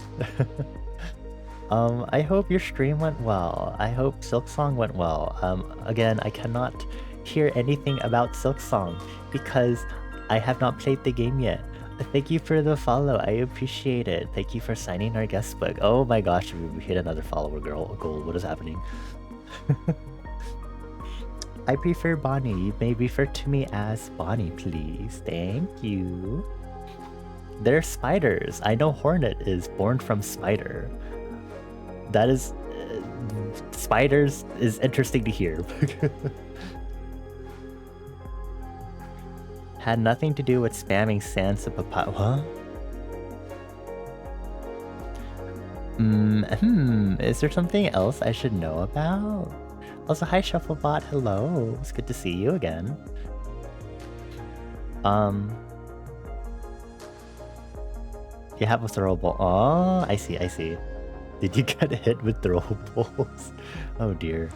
Speaker 1: I hope your stream went well. I hope Silksong went well. Again, I cannot hear anything about Silksong because I have not played the game yet. Thank you for the follow. I appreciate it. Thank you for signing our guest book. Oh my gosh, we hit another follower goal. What is happening? I prefer Bonnie. You may refer to me as Bonnie, please. Thank you. They're spiders. I know Hornet is born from spider. That is... spiders is interesting to hear. Had nothing to do with spamming Sans of Papaya. Huh? Is there something else I should know about? Also, hi Shufflebot, hello. It's good to see you again. You have a throwable. Oh, I see, I see. Did you get hit with throwables? Oh dear.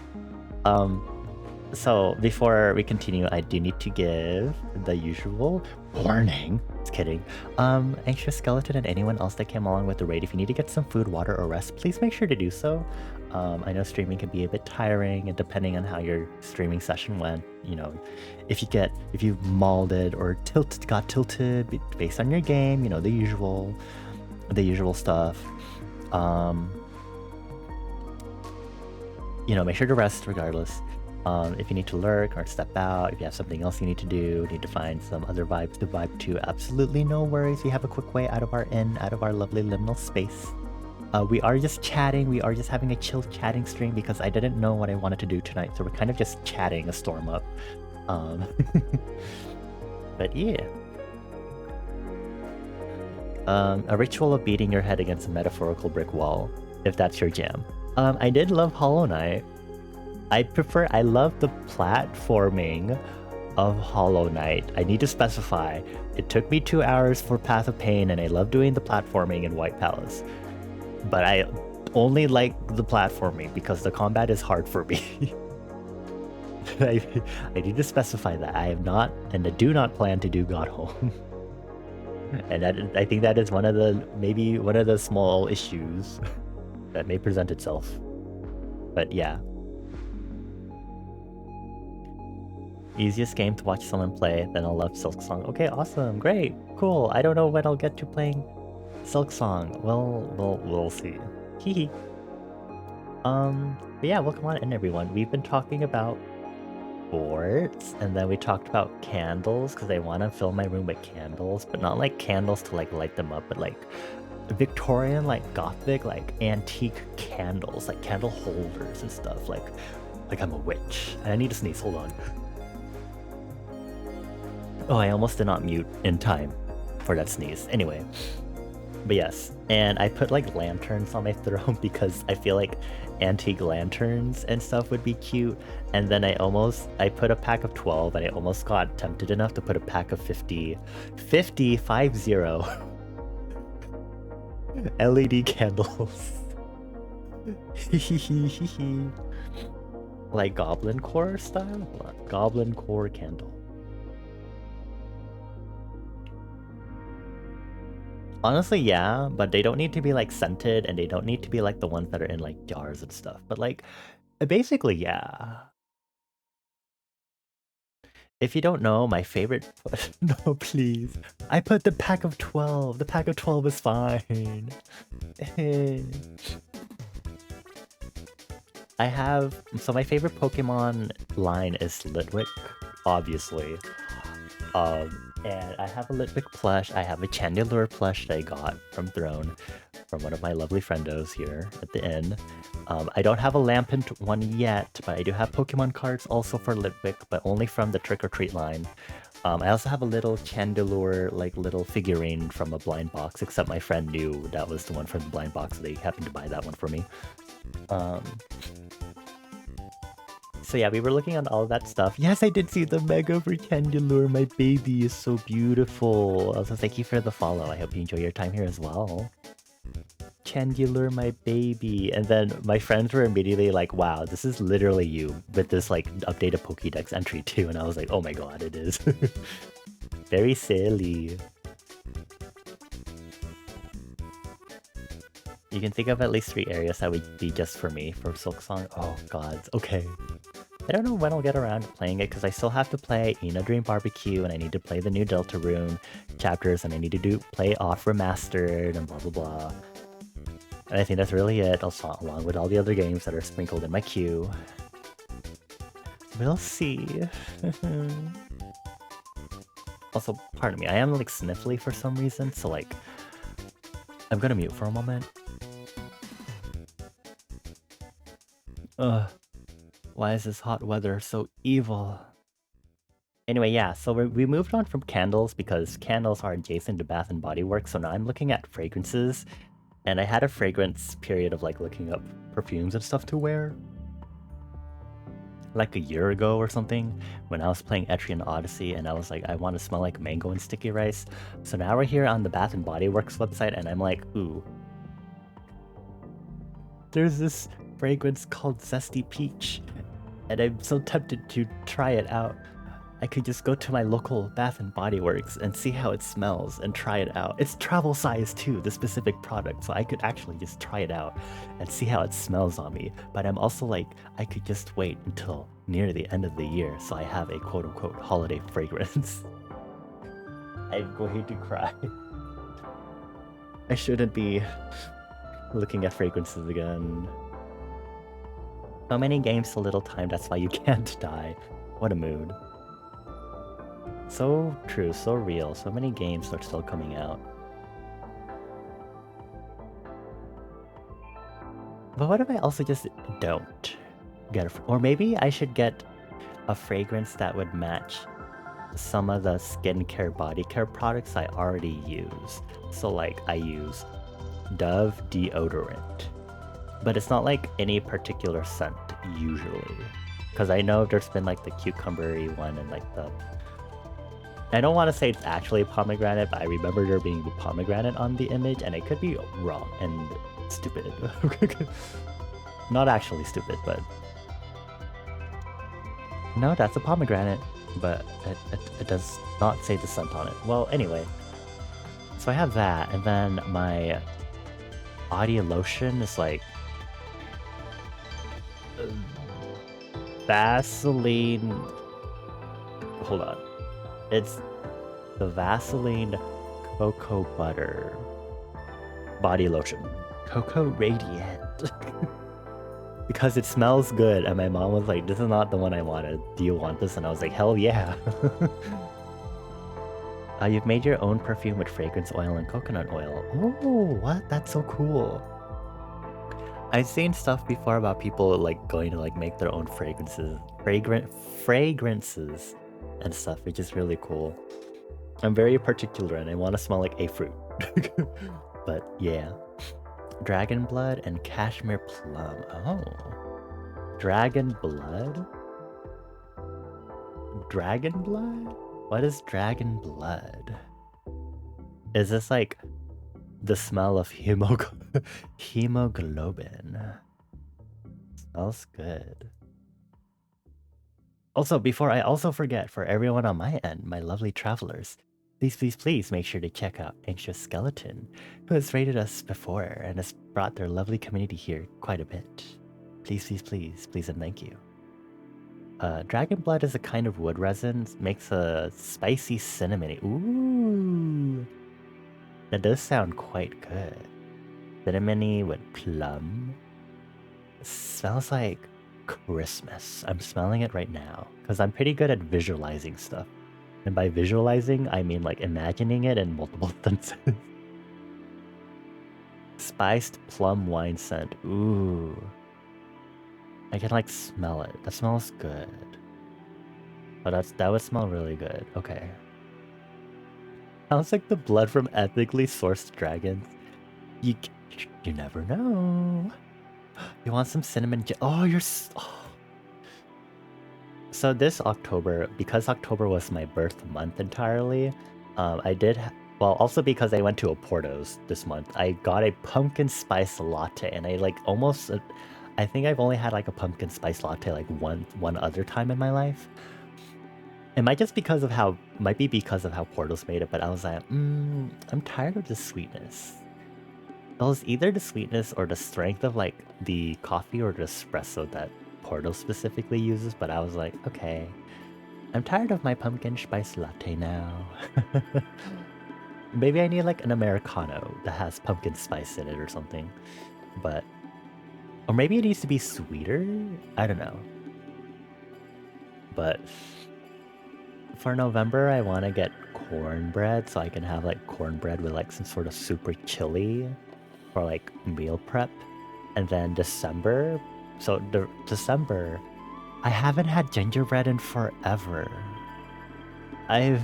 Speaker 1: So before we continue, I do need to give the usual warning. Just kidding. Anxious Skeleton and anyone else that came along with the raid, if you need to get some food, water, or rest, please make sure to do so. I know streaming can be a bit tiring, and depending on how your streaming session went, you know, if you mauled it or got tilted based on your game, you know, the usual stuff. You know, make sure to rest regardless. If you need to lurk or step out, if you have something else you need to do, need to find some other vibes to vibe to, absolutely no worries. We have a quick way out of our lovely liminal space. We are just chatting, we are just having a chill chatting stream because I didn't know what I wanted to do tonight, so we're kind of just chatting a storm up. But yeah. A ritual of beating your head against a metaphorical brick wall, if that's your jam. I did love Hollow Knight. I love the platforming of Hollow Knight. I need to specify, it took me 2 hours for Path of Pain, and I love doing the platforming in White Palace. But I only like the platforming because the combat is hard for me. I need to specify that I am not, and I do not plan to do God Home. And I think that is maybe one of the small issues that may present itself. But yeah. Easiest game to watch someone play, then I'll love Silksong. Okay, awesome, great, cool. I don't know when I'll get to playing Silksong. Well, we'll see. Hehe. But yeah, welcome on in, everyone. We've been talking about boards, and then we talked about candles because I want to fill my room with candles, but not like candles to like light them up, but like Victorian, like Gothic, like antique candles, like candle holders and stuff. Like I'm a witch. And I need to sneeze. Hold on. Oh, I almost did not mute in time for that sneeze. Anyway. But yes, and I put like lanterns on my throne because I feel like antique lanterns and stuff would be cute. And then I put a pack of 12, and I almost got tempted enough to put a pack of 50 LED candles. Like Goblin Core style? Goblin Core candle. Honestly, yeah, but they don't need to be like scented, and they don't need to be like the ones that are in like jars and stuff. But like, basically, yeah. If you don't know, my favorite... No, please. I put the pack of 12. The pack of 12 is fine. I have... So my favorite Pokemon line is Litwick, obviously. And I have a Litwick plush. I have a Chandelure plush that I got from Throne, from one of my lovely friendos here at the inn. I don't have a Lampent one yet, but I do have Pokemon cards also for Litwick, but only from the Trick or Treat line. I also have a little Chandelure, like little figurine from a blind box, except my friend knew that was the one from the blind box, so they happened to buy that one for me. So yeah, we were looking at all that stuff. Yes, I did see the Mega for Chandelure. My baby is so beautiful. Also, thank you for the follow. I hope you enjoy your time here as well. Chandelure, my baby. And then my friends were immediately like, wow, this is literally you with this like updated Pokédex entry too. And I was like, oh my god, it is. Very silly. You can think of at least 3 areas that would be just for me for Silksong. Oh god, okay. I don't know when I'll get around to playing it because I still have to play Ina Dream Barbecue, and I need to play the new Deltarune chapters, and I need to play Off Remastered and blah blah blah. And I think that's really it, along with all the other games that are sprinkled in my queue. We'll see. Also, pardon me, I am like sniffly for some reason, so like, I'm gonna mute for a moment. Ugh. Why is this hot weather so evil? Anyway, yeah, so we moved on from candles because candles are adjacent to Bath and Body Works, so now I'm looking at fragrances. And I had a fragrance period of like looking up perfumes and stuff to wear. Like a year ago or something, when I was playing Etrian Odyssey, and I was like, I want to smell like mango and sticky rice. So now we're here on the Bath and Body Works website, and I'm like, ooh. There's this fragrance called Zesty Peach, and I'm so tempted to try it out. I could just go to my local Bath and Body Works and see how it smells and try it out. It's travel size too, the specific product, so I could actually just try it out and see how it smells on me. But I'm also like, I could just wait until near the end of the year so I have a quote-unquote holiday fragrance. I'm going to cry. I shouldn't be looking at fragrances again. So many games, so little time, that's why you can't die. What a mood. So true, so real. So many games are still coming out. But what if I also just don't get a... Or maybe I should get a fragrance that would match some of the skincare, body care products I already use. So like, I use Dove deodorant. But it's not like any particular scent, usually. because I know there's been like the cucumbery one and like the. I don't want to say it's actually pomegranate, but I remember there being pomegranate on the image, and it could be wrong and stupid. Not actually stupid, but no, that's a pomegranate, but it does not say the scent on it. Well, anyway, so I have that, and then my body lotion is like Vaseline. Hold on, it's the Vaseline Cocoa Butter body lotion, Cocoa Radiant. Because it smells good, and my mom was like, this is not the one I wanted. Do you want this? And I was like, hell yeah. You've made your own perfume with fragrance oil and coconut oil. Oh, what? That's so cool. I've seen stuff before about people like going to like make their own fragrances and stuff, which is really cool. I'm very particular and I want to smell like a fruit. But yeah. Dragon blood and cashmere plum. Oh. Dragon blood? Dragon blood? What is dragon blood? Is this like the smell of hemoglobin? Smells good. Also, before I also forget, for everyone on my end, my lovely travelers, please make sure to check out Anxious Skeleton, who has rated us before and has brought their lovely community here quite a bit. Please and thank you. Dragon blood is a kind of wood resin, makes a spicy cinnamony. Ooh, that does sound quite good. Cinnamony with plum. It smells like Christmas. I'm smelling it right now because I'm pretty good at visualizing stuff. And by visualizing, I mean like imagining it in multiple senses. Spiced plum wine scent. Ooh. I can like smell it. That smells good. Oh, that would smell really good. Okay. Sounds like the blood from ethically sourced dragons. You never know. You want some cinnamon? Oh, you're. Oh. So this October, because October was my birth month entirely, I did. Well, also because I went to a Porto's this month, I got a pumpkin spice latte, and I like almost. I think I've only had like a pumpkin spice latte like one other time in my life. It might be because of how Porto's made it, but I was like, I'm tired of the sweetness. It was either the sweetness or the strength of like the coffee or the espresso that Porto specifically uses, but I was like, okay, I'm tired of my pumpkin spice latte now. Maybe I need like an Americano that has pumpkin spice in it or something, but. Or maybe it needs to be sweeter? I don't know. But for November, I want to get cornbread so I can have like cornbread with like some sort of super chili for like meal prep. And then December, December, I haven't had gingerbread in forever. I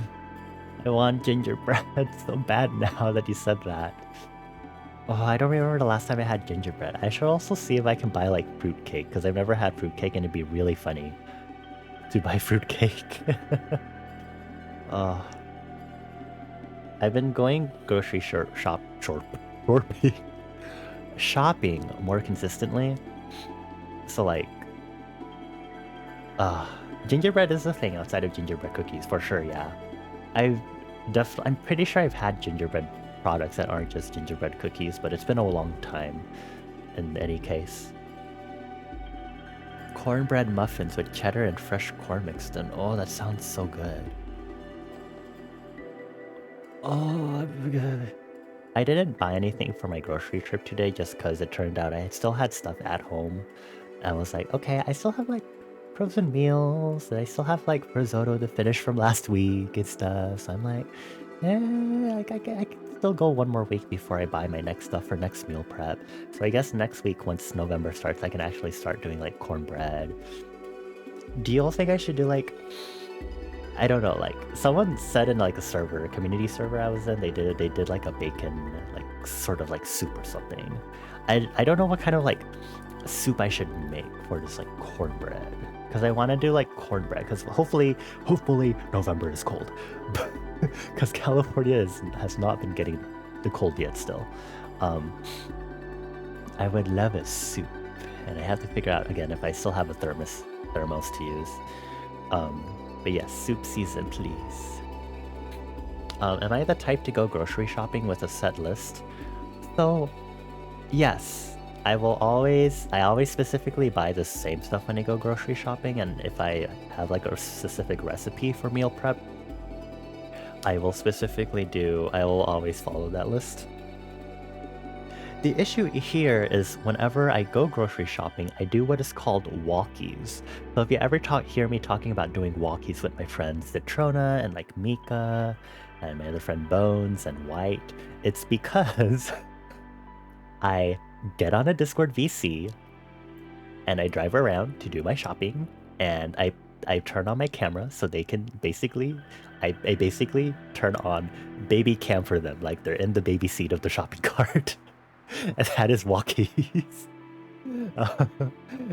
Speaker 1: want gingerbread so bad now that you said that. Oh, I don't remember the last time I had gingerbread. I should also see if I can buy like fruitcake, because I've never had fruitcake and it'd be really funny to buy fruitcake. I've been going grocery shopping more consistently. So like, gingerbread is a thing outside of gingerbread cookies for sure. Yeah, I'm pretty sure I've had gingerbread products that aren't just gingerbread cookies, but it's been a long time in any case. Cornbread muffins with cheddar and fresh corn mixed in. Oh, that sounds so good. Oh, I didn't buy anything for my grocery trip today just because it turned out I still had stuff at home. I was like, okay, I still have like frozen meals, and I still have like risotto to finish from last week and stuff. So I'm like, I can still go one more week before I buy my next stuff for next meal prep. So I guess next week, once November starts, I can actually start doing like cornbread. Do you all think I should do like, I don't know, like someone said in like a community server I was in, they did like a bacon, like sort of like soup or something. I don't know what kind of like soup I should make for this like cornbread. because I want to do like cornbread. Because hopefully November is cold, because California has not been getting the cold yet. Still, um, I would love a soup, and I have to figure out again if I still have a thermos to use. But yes, soup season, please. Am I the type to go grocery shopping with a set list? So, yes. I always specifically buy the same stuff when I go grocery shopping, and if I have like a specific recipe for meal prep, I will always follow that list. The issue here is whenever I go grocery shopping, I do what is called walkies. So if you ever hear me talking about doing walkies with my friends Citrona and like Mika and my other friend Bones and White, it's because I get on a Discord VC and I drive around to do my shopping, and I turn on my camera so they can I basically turn on baby cam for them, like they're in the baby seat of the shopping cart. And that is walkies.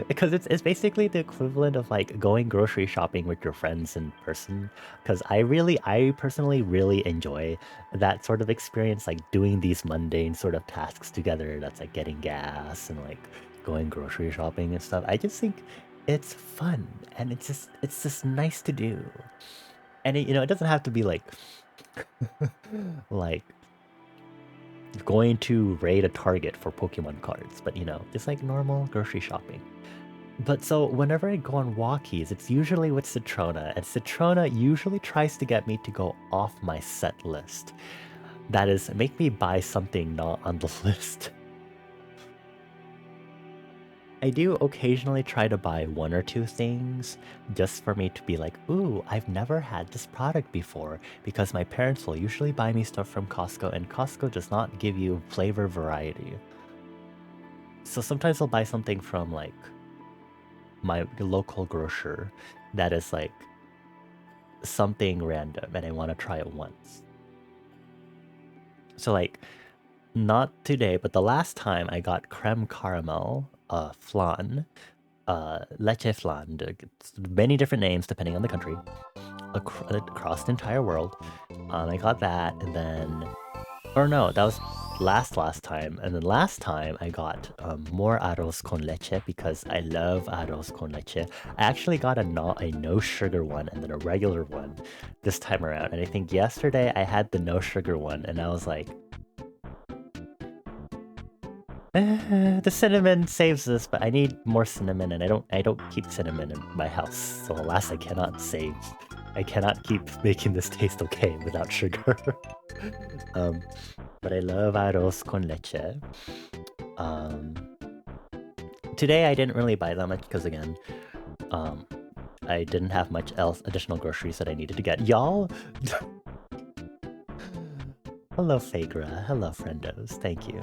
Speaker 1: Because it's basically the equivalent of like going grocery shopping with your friends in person. Because I personally really enjoy that sort of experience, like doing these mundane sort of tasks together. That's like getting gas and like going grocery shopping and stuff. I just think it's fun, and it's just nice to do. And it doesn't have to be like like going to raid a Target for Pokemon cards, but just like normal grocery shopping. But so whenever I go on walkies, it's usually with Citrona, and Citrona usually tries to get me to go off my set list. That is, make me buy something not on the list. I do occasionally try to buy one or two things just for me to be like, ooh, I've never had this product before, because my parents will usually buy me stuff from Costco, and Costco does not give you flavor variety. So sometimes I'll buy something from like my local grocer that is like something random and I want to try it once. So like, not today, but the last time I got creme caramel flan, leche flan, many different names depending on the country, across the entire world. I got that, and then, or no, that was last time, and then last time I got more arroz con leche because I love arroz con leche. I actually got a no sugar one and then a regular one this time around, and I think yesterday I had the no sugar one, and I was like, the cinnamon saves this, but I need more cinnamon, and I don't keep cinnamon in my house, so alas, I cannot keep making this taste okay without sugar. But I love arroz con leche. Today I didn't really buy that much because again, I didn't have much else additional groceries that I needed to get. Y'all. Hello, Phagra. Hello, friendos. Thank you.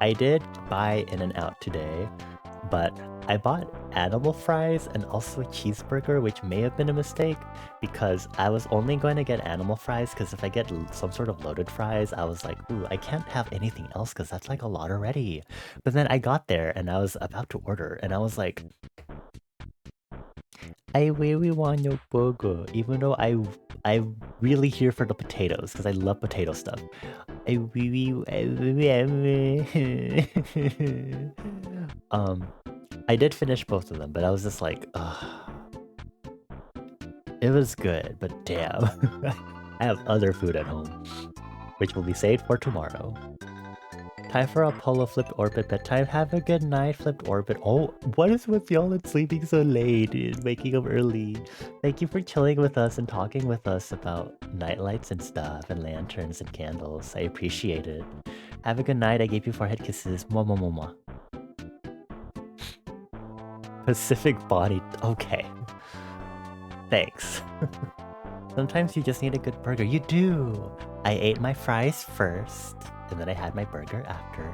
Speaker 1: I did buy In-N-Out today, but I bought animal fries and also a cheeseburger, which may have been a mistake because I was only going to get animal fries because if I get some sort of loaded fries, I was like, ooh, I can't have anything else because that's like a lot already. But then I got there and I was about to order and I was like, I really want your burger, even though I'm really here for the potatoes because I love potato stuff. I did finish both of them, but I was just like, ugh. It was good, but damn. I have other food at home, which will be saved for tomorrow. Time for Apollo flipped orbit bedtime. Have a good night, flipped orbit. Oh, what is with y'all and sleeping so late and waking up early? Thank you for chilling with us and talking with us about nightlights and stuff and lanterns and candles. I appreciate it. Have a good night. I gave you 4 head kisses. Mwah, mwah, mwah, mwah. Pacific body. Okay. Thanks. Sometimes you just need a good burger. You do. I ate my fries first, and then I had my burger after.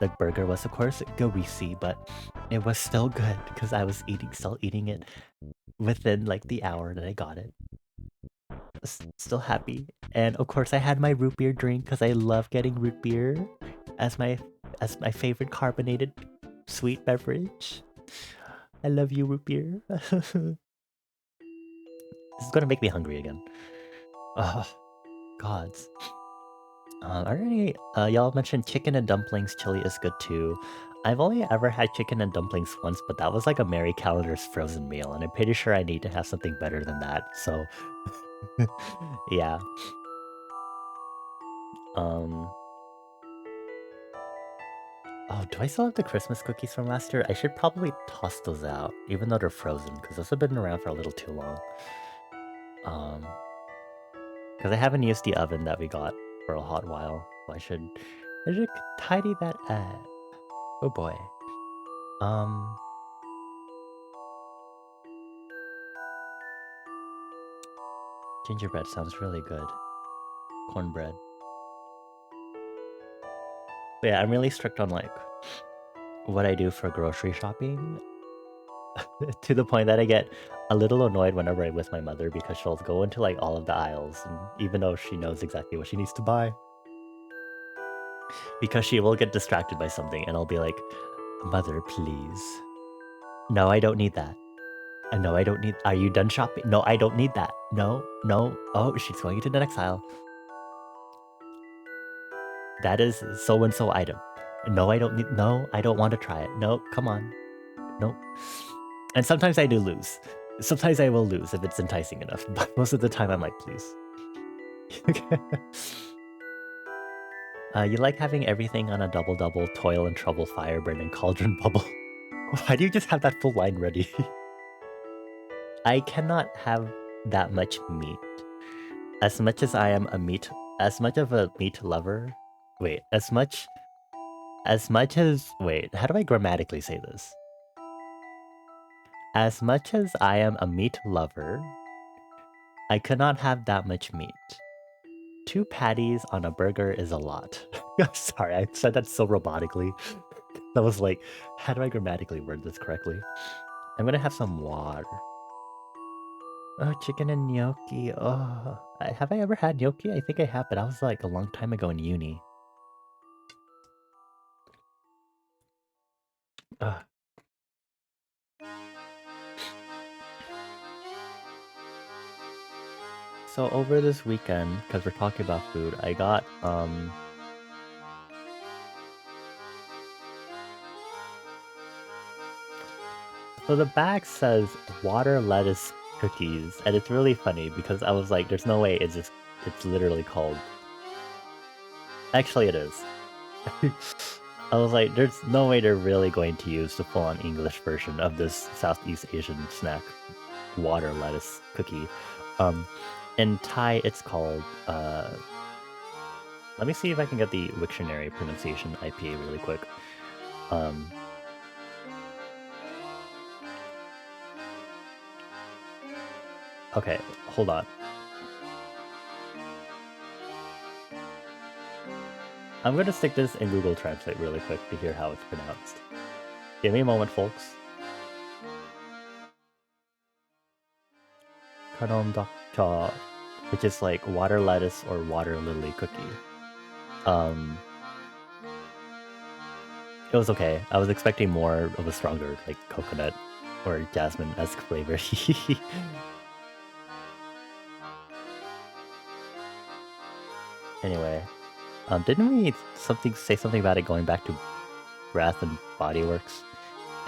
Speaker 1: The burger was, of course, greasy, but it was still good because I was still eating it within like the hour that I got it. Still happy. And of course, I had my root beer drink because I love getting root beer as my favorite carbonated sweet beverage. I love you, root beer. This is gonna make me hungry again. Oh, gods. Are there any... y'all mentioned chicken and dumplings chili is good too. I've only ever had chicken and dumplings once, but that was like a Mary Calendar's frozen meal, and I'm pretty sure I need to have something better than that, so... yeah. Oh, do I still have the Christmas cookies from last year? I should probably toss those out, even though they're frozen, because those have been around for a little too long. Because I haven't used the oven that we got for a hot while, so I should tidy that up. Oh boy. Gingerbread sounds really good. Cornbread. But yeah, I'm really strict on like what I do for grocery shopping to the point that I get a little annoyed whenever I'm with my mother because she'll go into like all of the aisles, and even though she knows exactly what she needs to buy, because she will get distracted by something and I'll be like, "Mother, please. No, I don't need that. No, I don't need... Are you done shopping? No, I don't need that. No, no. Oh, she's going into the next aisle. That is so-and-so item. No, I don't need... No, I don't want to try it. No, come on. Nope. And sometimes I do lose. Sometimes I will lose if it's enticing enough, but most of the time I'm like, please. You like having everything on a double-double, toil and trouble, fire burning, cauldron bubble. Why do you just have that full line ready? I cannot have that much meat. As much as I am as much of a meat lover... Wait, as much as... Wait, how do I grammatically say this? As much as I am a meat lover, I could not have that much meat. 2 patties on a burger is a lot. Sorry, I said that so robotically. That was like, how do I grammatically word this correctly? I'm gonna have some water. Oh, chicken and gnocchi. Oh, have I ever had gnocchi? I think I have, but I was like a long time ago in uni. Ugh. So over this weekend, because we're talking about food, I got so the bag says water lettuce cookies, and it's really funny because I was like, there's no way it's literally called... Actually, it is. I was like, there's no way they're really going to use the full-on English version of this Southeast Asian snack water lettuce cookie. In Thai, it's called, let me see if I can get the Wiktionary pronunciation IPA really quick. Okay, hold on. I'm gonna stick this in Google Translate really quick to hear how it's pronounced. Give me a moment, folks. Kanomdakcha, which is like water lettuce or water lily cookie. It was okay. I was expecting more of a stronger, like, coconut or jasmine-esque flavor. Anyway, didn't we say something about it going back to Bath and Body Works?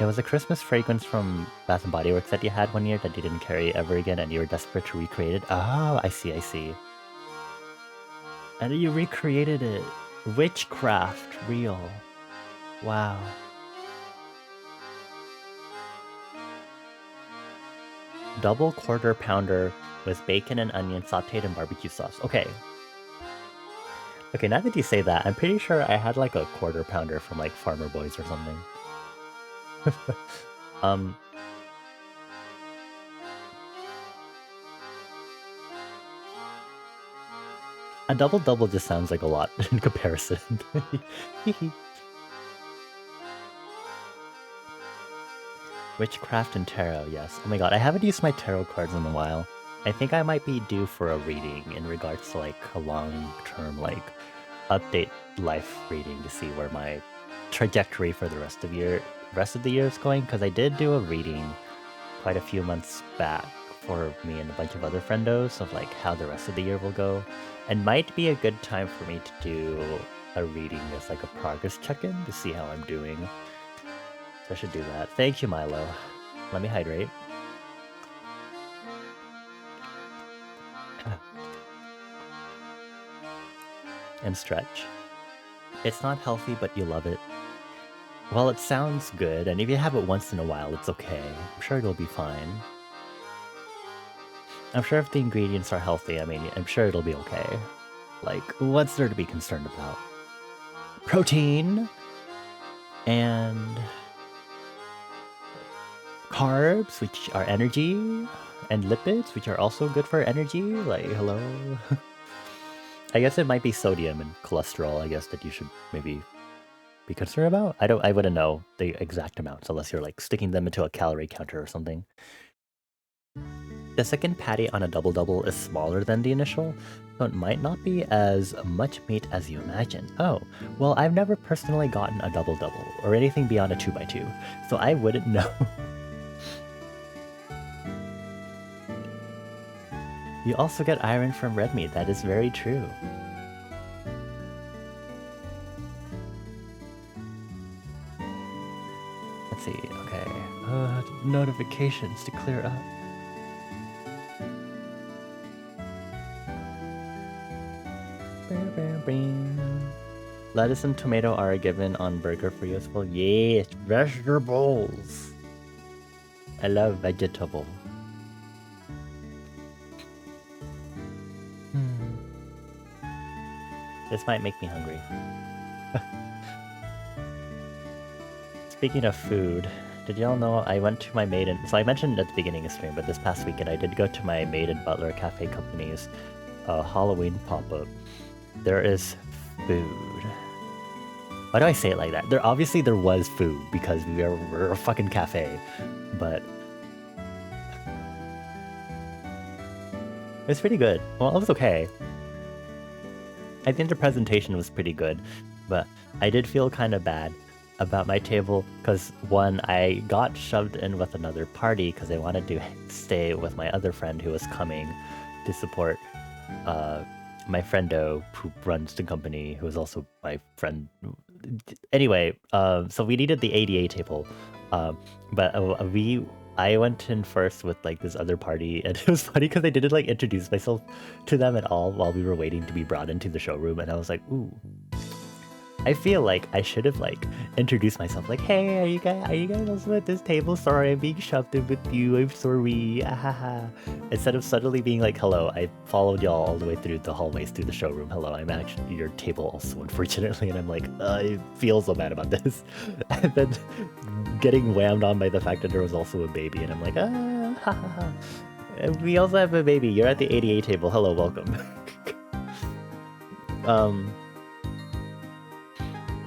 Speaker 1: It was a Christmas fragrance from Bath and Body Works that you had one year that you didn't carry ever again, and you were desperate to recreate it. Oh, I see, I see. And you recreated it. Witchcraft, real. Wow. Double quarter pounder with bacon and onion sauteed in barbecue sauce. Okay. Okay, now that you say that, I'm pretty sure I had like a quarter pounder from like Farmer Boys or something. A double-double just sounds like a lot in comparison. Witchcraft and tarot, yes. Oh my god, I haven't used my tarot cards in a while. I think I might be due for a reading in regards to like a long-term like update life reading to see where my trajectory for the rest of the year rest of the year is going, because I did do a reading quite a few months back for me and a bunch of other friendos of like how the rest of the year will go, and might be a good time for me to do a reading as like a progress check-in to see how I'm doing. So I should do that. Thank you, Milo. Let me hydrate. And stretch. It's not healthy, but you love it. Well, it sounds good, and if you have it once in a while, it's okay. I'm sure it'll be fine. I'm sure if the ingredients are healthy, I mean, I'm sure it'll be okay. Like, what's there to be concerned about? Protein and carbs, which are energy, and lipids, which are also good for energy. Like, hello. I guess it might be sodium and cholesterol, I guess, that you should maybe be concerned about. I wouldn't know the exact amounts unless you're like sticking them into a calorie counter or something. The second patty on a double-double is smaller than the initial, so it might not be as much meat as you imagine. Oh, well, I've never personally gotten a double-double, or anything beyond a 2x2, so I wouldn't know. You also get iron from red meat, that is very true. Let's see, okay. Notifications to clear up. Lettuce and tomato are a given on burger for you as well. Yes, vegetables. I love vegetable. This might make me hungry. Speaking of food, did y'all know I went to my maid and... So I mentioned at the beginning of stream, but this past weekend I did go to my Maid and Butler Cafe Company's Halloween pop-up. There is food. Why do I say it like that? Obviously there was food because we're a fucking cafe, but it's pretty good. Well, it was okay. I think the presentation was pretty good, but I did feel kind of bad about my table because one, I got shoved in with another party because I wanted to stay with my other friend who was coming to support my friendo who runs the company, who is also my friend. Anyway, so we needed the ADA table, but I went in first with like this other party, and it was funny because I didn't like introduce myself to them at all while we were waiting to be brought into the showroom, and I was like, ooh. I feel like I should have like introduced myself, like, hey, are you guys also at this table? Sorry, I'm being shoved in with you. I'm sorry. Ahaha. Instead of suddenly being like, hello, I followed y'all all the way through the hallways through the showroom. Hello, I'm actually your table also, unfortunately. And I'm like, I feel so bad about this. And then getting whammed on by the fact that there was also a baby, and I'm like, ha ha ha. And we also have a baby. You're at the ADA table. Hello, welcome.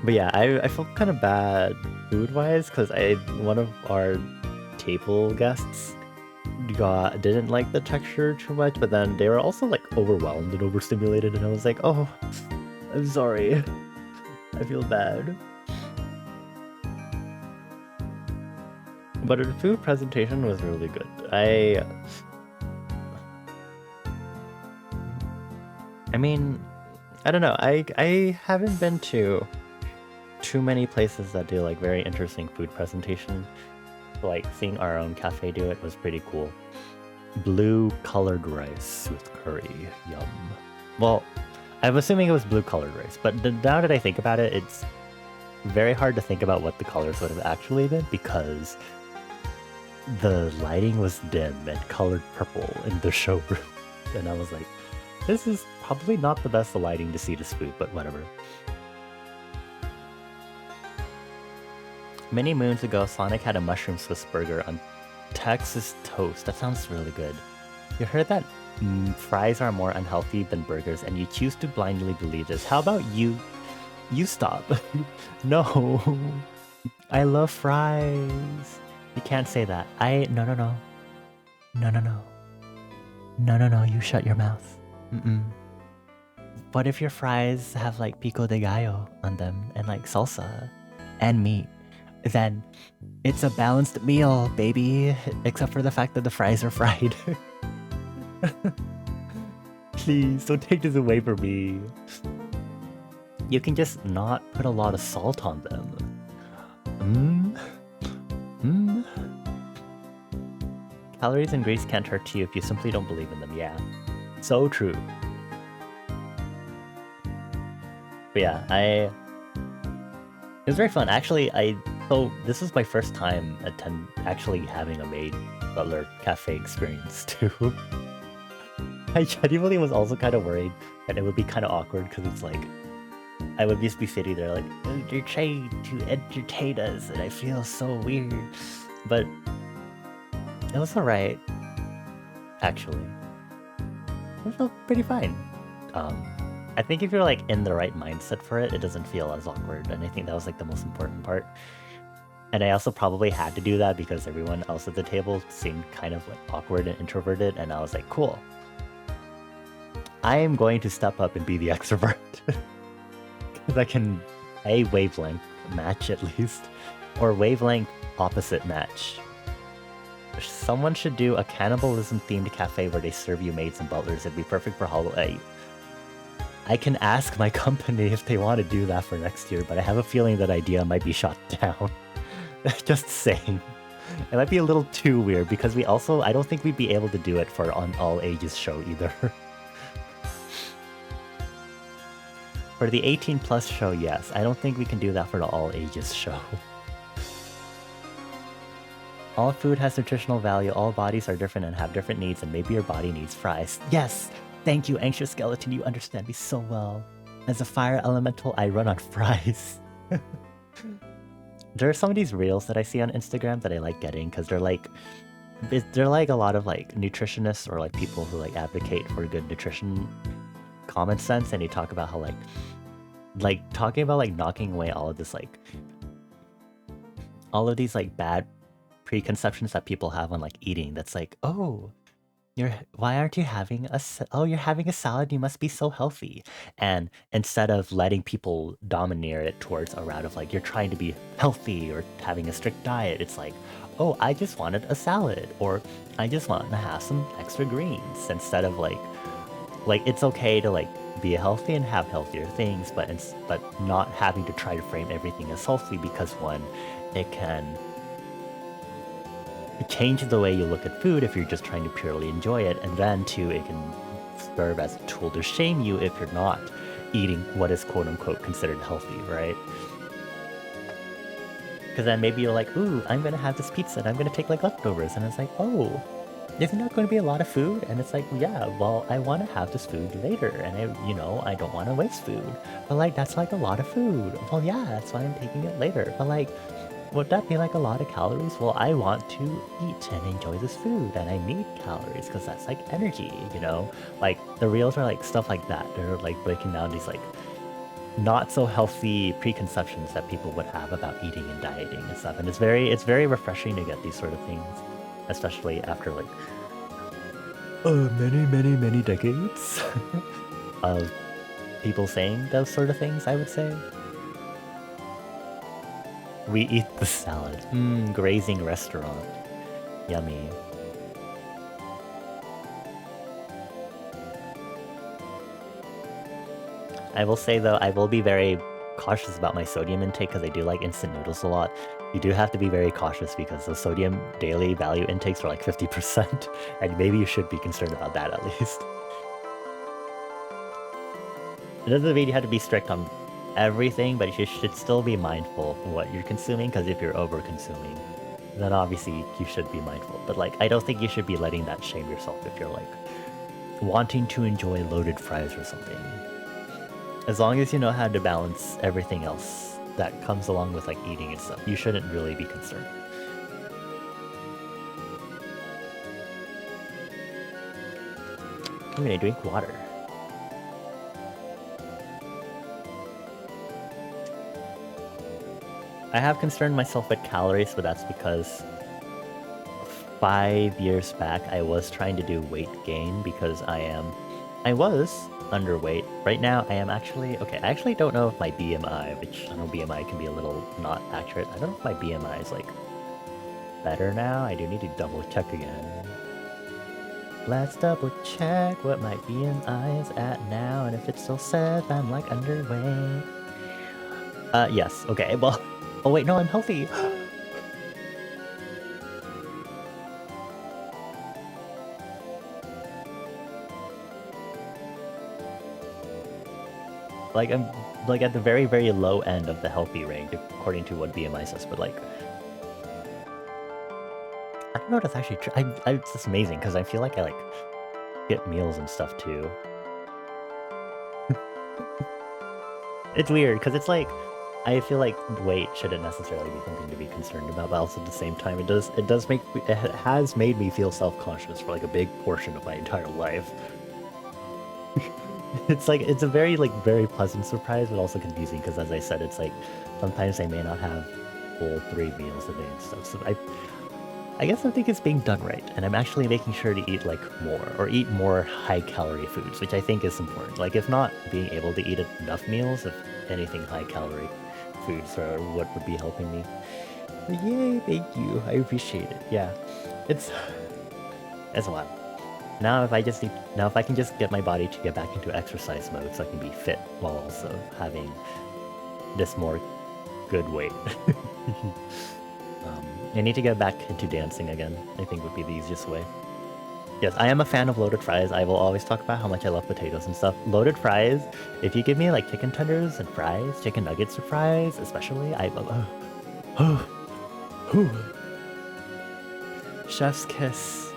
Speaker 1: But yeah, I felt kind of bad food-wise because one of our table guests didn't like the texture too much, but then they were also like overwhelmed and overstimulated, and I was like, oh, I'm sorry. I feel bad. But the food presentation was really good. I mean, I don't know. I haven't been to too many places that do like very interesting food presentation. Like seeing our own cafe do it was pretty cool. Blue colored rice with curry, yum. Well, I'm assuming it was blue colored rice, but now that I think about it, it's very hard to think about what the colors would have actually been because the lighting was dim and colored purple in the showroom. And I was like, this is probably not the best lighting to see this food, but whatever. Many moons ago, Sonic had a mushroom Swiss burger on Texas toast. That sounds really good. You heard that fries are more unhealthy than burgers, and you choose to blindly believe this. How about you? You stop. No. I love fries. You can't say that. No. No, you shut your mouth. What if your fries have like pico de gallo on them and like salsa and meat? then it's a balanced meal, baby. Except for the fact that the fries are fried. Please, don't take this away from me. You can just not put a lot of salt on them. Calories and grease can't hurt you if you simply don't believe in them, yeah. So true. But yeah, it was very fun. Actually, so this was my first time actually having a maid butler cafe experience too. I genuinely was also kind of worried that it would be kind of awkward because it's like, I would just be sitting there like, oh, you're trying to entertain us and I feel so weird. But it was alright, actually. It felt pretty fine. I think if you're like in the right mindset for it, it doesn't feel as awkward, and I think that was like the most important part. And I also probably had to do that because everyone else at the table seemed kind of like awkward and introverted, and I was like, cool. I am going to step up and be the extrovert. Because I can a wavelength match at least, or wavelength opposite match. Someone should do a cannibalism themed cafe where they serve you maids and butlers. It'd be perfect for Halloween. I can ask my company if they want to do that for next year, but I have a feeling that idea might be shot down. Just saying. It might be a little too weird because I don't think we'd be able to do it for an all ages show either. For the 18 plus show, yes. I don't think we can do that for the all ages show. All food has nutritional value, all bodies are different and have different needs, and maybe your body needs fries. Yes! Thank you, Anxious Skeleton, you understand me so well. As a fire elemental, I run on fries. There are some of these reels that I see on Instagram that I like getting, because they're like a lot of like nutritionists or like people who like advocate for good nutrition common sense, and they talk about how like talking about like knocking away all of this all of these like bad preconceptions that people have on like eating. That's like, oh, why aren't you having you're having a salad, you must be so healthy. And instead of letting people domineer it towards a route of like you're trying to be healthy or having a strict diet, it's like, oh, I just wanted a salad, or I just want to have some extra greens. Instead of like it's okay to like be healthy and have healthier things, but not having to try to frame everything as healthy, because one, it can change the way you look at food if you're just trying to purely enjoy it, and then two, it can serve as a tool to shame you if you're not eating what is quote-unquote considered healthy, right? Because then maybe you're like, ooh, I'm gonna have this pizza and I'm gonna take like leftovers, and it's like, oh, isn't that going to be a lot of food? And it's like, yeah, well, I want to have this food later, and I don't want to waste food, but like that's like a lot of food. Well, yeah, that's why I'm taking it later, but like, would that be like a lot of calories? Well, I want to eat and enjoy this food, and I need calories because that's like energy, Like the reels are like stuff like that. They're like breaking down these like not so healthy preconceptions that people would have about eating and dieting and stuff. And it's very refreshing to get these sort of things, especially after like many decades of people saying those sort of things, I would say. We eat the salad. Grazing restaurant. Yummy. I will say though, I will be very cautious about my sodium intake because I do like instant noodles a lot. You do have to be very cautious because the sodium daily value intakes are like 50%, and maybe you should be concerned about that at least. It doesn't mean you have to be strict on everything, but you should still be mindful of what you're consuming, because if you're over-consuming, then obviously you should be mindful. But like, I don't think you should be letting that shame yourself if you're like wanting to enjoy loaded fries or something. As long as you know how to balance everything else that comes along with like eating and stuff, you shouldn't really be concerned. I'm gonna drink water. I have concerned myself with calories, but that's because 5 years back I was trying to do weight gain because I am I was underweight. Right now, I am actually... Okay, I actually don't know if my BMI, which I know BMI can be a little not accurate. I don't know if my BMI is, like, better now. I do need to double check again. Let's double check what my BMI is at now, and if it still says I'm, like, underweight. Yes. Okay, well... Oh, wait, no, I'm healthy! Like, I'm, like, at the very, very low end of the healthy range, according to what BMI says, but, like... I don't know if that's actually true. It's just amazing, because I feel like I, like, get meals and stuff, too. It's weird, because it's like... I feel like weight shouldn't necessarily be something to be concerned about, but also at the same time, it has made me feel self-conscious for, like, a big portion of my entire life. It's like, it's a very, like, very pleasant surprise, but also confusing, because as I said, it's like, sometimes I may not have full 3 meals a day and stuff, so I guess I think it's being done right, and I'm actually making sure to eat, like, more, or eat more high-calorie foods, which I think is important. Like, if not being able to eat enough meals, if anything high-calorie foods are what would be helping me. But yay, thank you, I appreciate it, yeah. It's a lot. Now if I can just get my body to get back into exercise mode so I can be fit while also having this more good weight. I need to get back into dancing again, I think would be the easiest way. Yes, I am a fan of loaded fries. I will always talk about how much I love potatoes and stuff. Loaded fries, if you give me like chicken tenders and fries, chicken nuggets and fries especially, I love... Chef's kiss.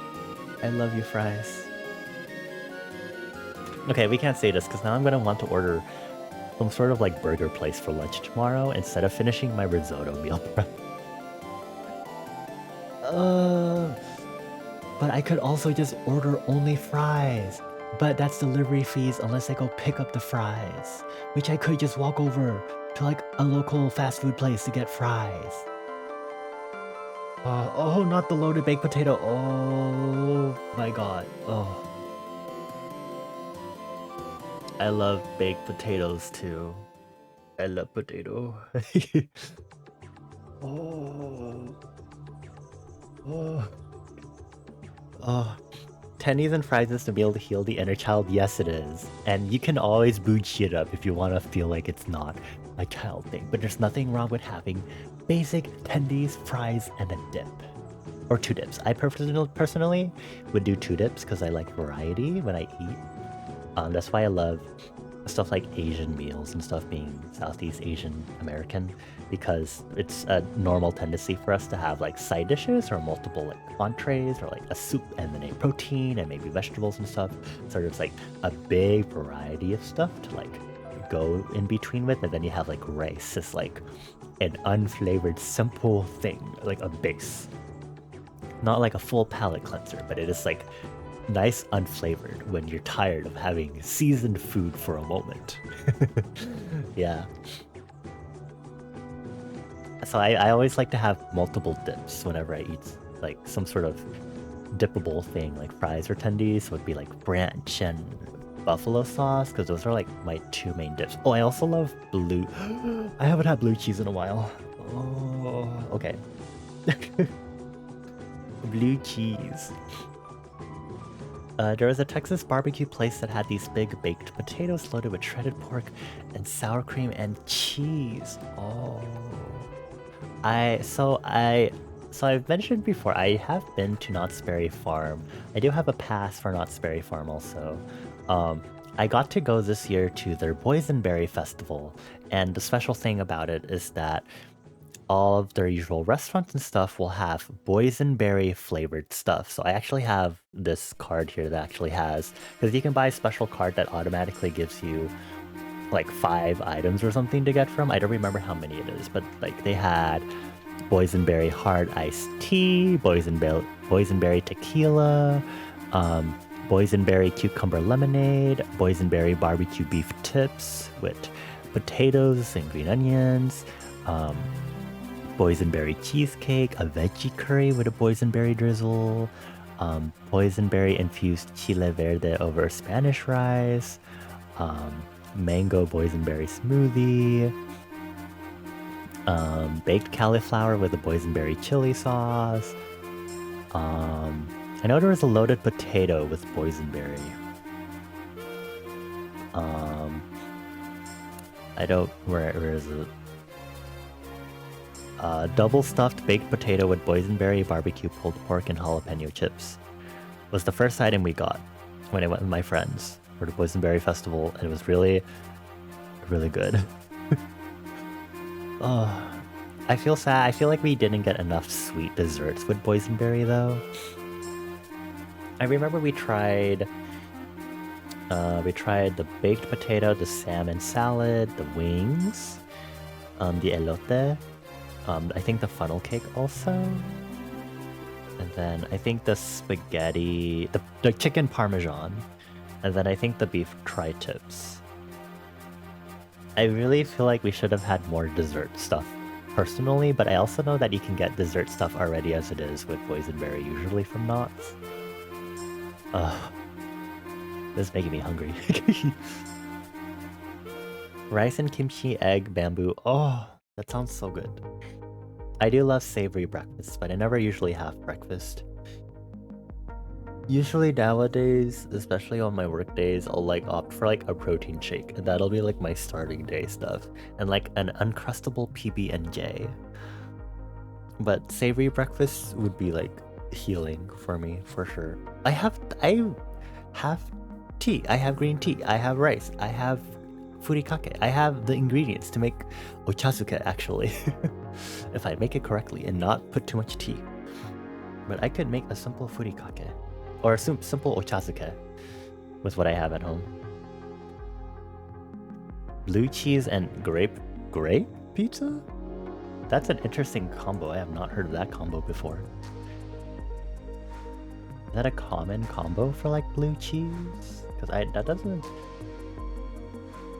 Speaker 1: I love you, fries. Okay, we can't say this because now I'm gonna want to order some sort of like burger place for lunch tomorrow instead of finishing my risotto meal prep. But I could also just order only fries. But that's delivery fees unless I go pick up the fries. Which I could just walk over to like a local fast food place to get fries. Oh, not the loaded baked potato. Oh my god. Oh. I love baked potatoes too. I love potato. Oh. Oh. Oh. Tendies and fries is to be able to heal the inner child? Yes, it is. And you can always boot shit up if you want to feel like it's not a child thing. But there's nothing wrong with having basic tendies, fries, and a dip. Or 2 dips. I personally would do 2 dips because I like variety when I eat. That's why I love stuff like Asian meals and stuff being Southeast Asian American, because it's a normal tendency for us to have like side dishes or multiple like entrees or like a soup and then a protein and maybe vegetables and stuff. So there's like a big variety of stuff to like go in between with, and then you have like rice. It's like an unflavored simple thing, like a base. Not like a full palate cleanser, but it is like nice unflavored when you're tired of having seasoned food for a moment. Yeah. So I always like to have multiple dips whenever I eat like some sort of dippable thing, like fries or tendies would be like ranch and buffalo sauce, because those are like my 2 main dips. Oh, I also love blue... I haven't had blue cheese in a while. Oh, okay. Blue cheese. There was a Texas barbecue place that had these big baked potatoes loaded with shredded pork and sour cream and cheese. Oh. So I've mentioned before, I have been to Knott's Berry Farm. I do have a pass for Knott's Berry Farm also. I got to go this year to their Boysenberry Festival, and the special thing about it is that all of their usual restaurants and stuff will have boysenberry flavored stuff. So I actually have this card here that actually has, because you can buy a special card that automatically gives you like 5 items or something to get from. I don't remember how many it is, but like they had boysenberry hard iced tea, boysenberry tequila, boysenberry cucumber lemonade, boysenberry barbecue beef tips with potatoes and green onions, boysenberry cheesecake, a veggie curry with a boysenberry drizzle, Boysenberry infused chile verde over Spanish rice, mango boysenberry smoothie, baked cauliflower with a boysenberry chili sauce. I know there was a loaded potato with boysenberry. I don't, where is it? Double stuffed baked potato with boysenberry, barbecue pulled pork, and jalapeno chips was the first item we got when I went with my friends for the boysenberry festival, and it was really, really good. Oh, I feel sad. I feel like we didn't get enough sweet desserts with boysenberry though. I remember we tried the baked potato, the salmon salad, the wings, the elote, I think the funnel cake also, and then I think the spaghetti, the chicken parmesan, and then I think the beef tri-tips. I really feel like we should have had more dessert stuff personally, but I also know that you can get dessert stuff already as it is with boysenberry, usually from Knott's. This is making me hungry. Rice and kimchi, egg, bamboo. Oh, that sounds so good. I do love savory breakfast, but I never usually have breakfast. Usually nowadays, especially on my work days, I'll like opt for like a protein shake, and that'll be like my starting day stuff, and like an uncrustable PB&J. But savory breakfast would be like healing for me for sure. I have tea, I have green tea, I have rice, I have furikake, I have the ingredients to make ochazuke actually. If I make it correctly and not put too much tea. But I could make a simple furikake or a simple ochazuke with what I have at home. Blue cheese and grape pizza? That's an interesting combo. I have not heard of that combo before. Is that a common combo for like blue cheese? Because that doesn't...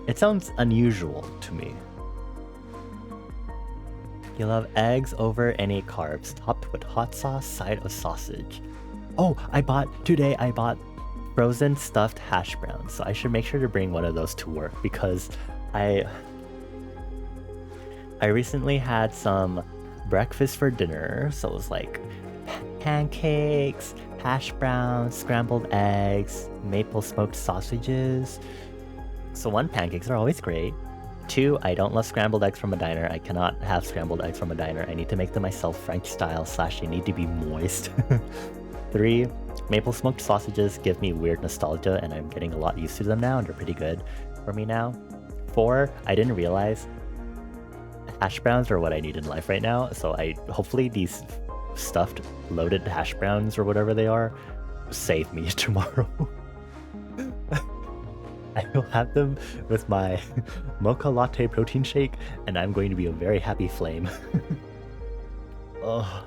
Speaker 1: It sounds unusual to me. You love eggs over any carbs, topped with hot sauce, side of sausage. Oh, today I bought frozen stuffed hash browns, so I should make sure to bring one of those to work because I recently had some breakfast for dinner, so it was like pancakes, hash browns, scrambled eggs, maple smoked sausages. So one, pancakes are always great. Two, I don't love scrambled eggs from a diner. I cannot have scrambled eggs from a diner. I need to make them myself French style / they need to be moist. Three, maple smoked sausages give me weird nostalgia and I'm getting a lot used to them now and they're pretty good for me now. Four, I didn't realize hash browns are what I need in life right now. So hopefully these stuffed loaded hash browns or whatever they are save me tomorrow. I will have them with my mocha latte protein shake, and I'm going to be a very happy flame. Oh,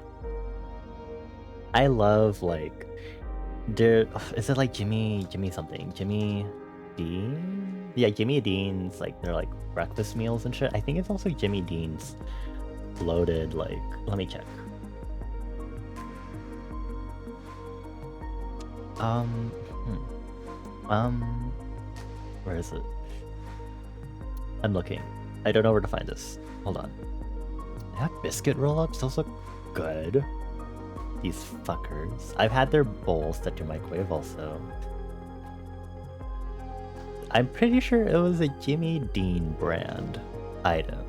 Speaker 1: I love like, is it like Jimmy something? Jimmy Dean? Yeah, Jimmy Dean's like they're like breakfast meals and shit. I think it's also Jimmy Dean's loaded. Like, let me check. Where is it? I'm looking. I don't know where to find this. Hold on. They have biscuit roll-ups? Those look good. These fuckers. I've had their bowls that do microwave also. I'm pretty sure it was a Jimmy Dean brand item.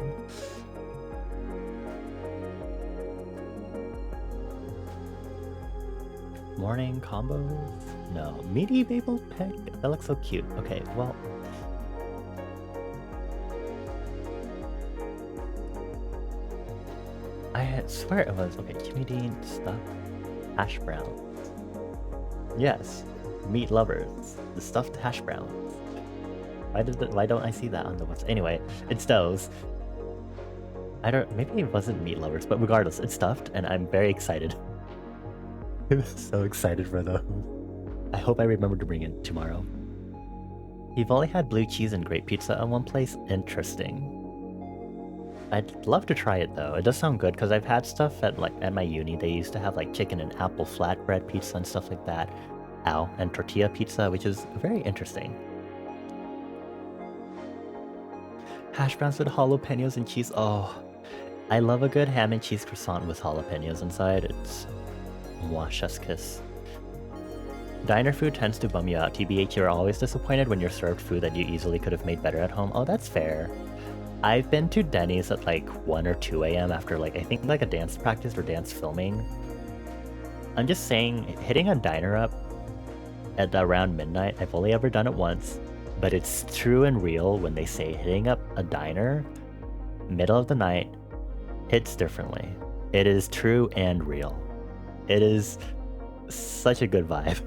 Speaker 1: Morning combos? No. Meaty Babel Peck? That looks so cute. Okay, well. I swear it was. Okay, Jimmy Dean stuff. Hash browns. Yes. Meat lovers. The stuffed hash browns. Why don't I see that on the website? Anyway, it's those. Maybe it wasn't meat lovers, but regardless, it's stuffed and I'm very excited. I'm so excited for those. I hope I remember to bring it tomorrow. You've only had blue cheese and grape pizza at one place? Interesting. I'd love to try it though. It does sound good because I've had stuff at my uni. They used to have like chicken and apple flatbread pizza and stuff like that. Ow, and tortilla pizza, which is very interesting. Hash browns with jalapenos and cheese. Oh, I love a good ham and cheese croissant with jalapenos inside. It's moi chef's kiss. Diner food tends to bum you out. TBH, you're always disappointed when you're served food that you easily could have made better at home. Oh, that's fair. I've been to Denny's at like 1 or 2 a.m. after like, I think like a dance practice or dance filming. I'm just saying, hitting a diner up at around midnight, I've only ever done it once, but it's true and real when they say hitting up a diner middle of the night hits differently. It is true and real. It is such a good vibe.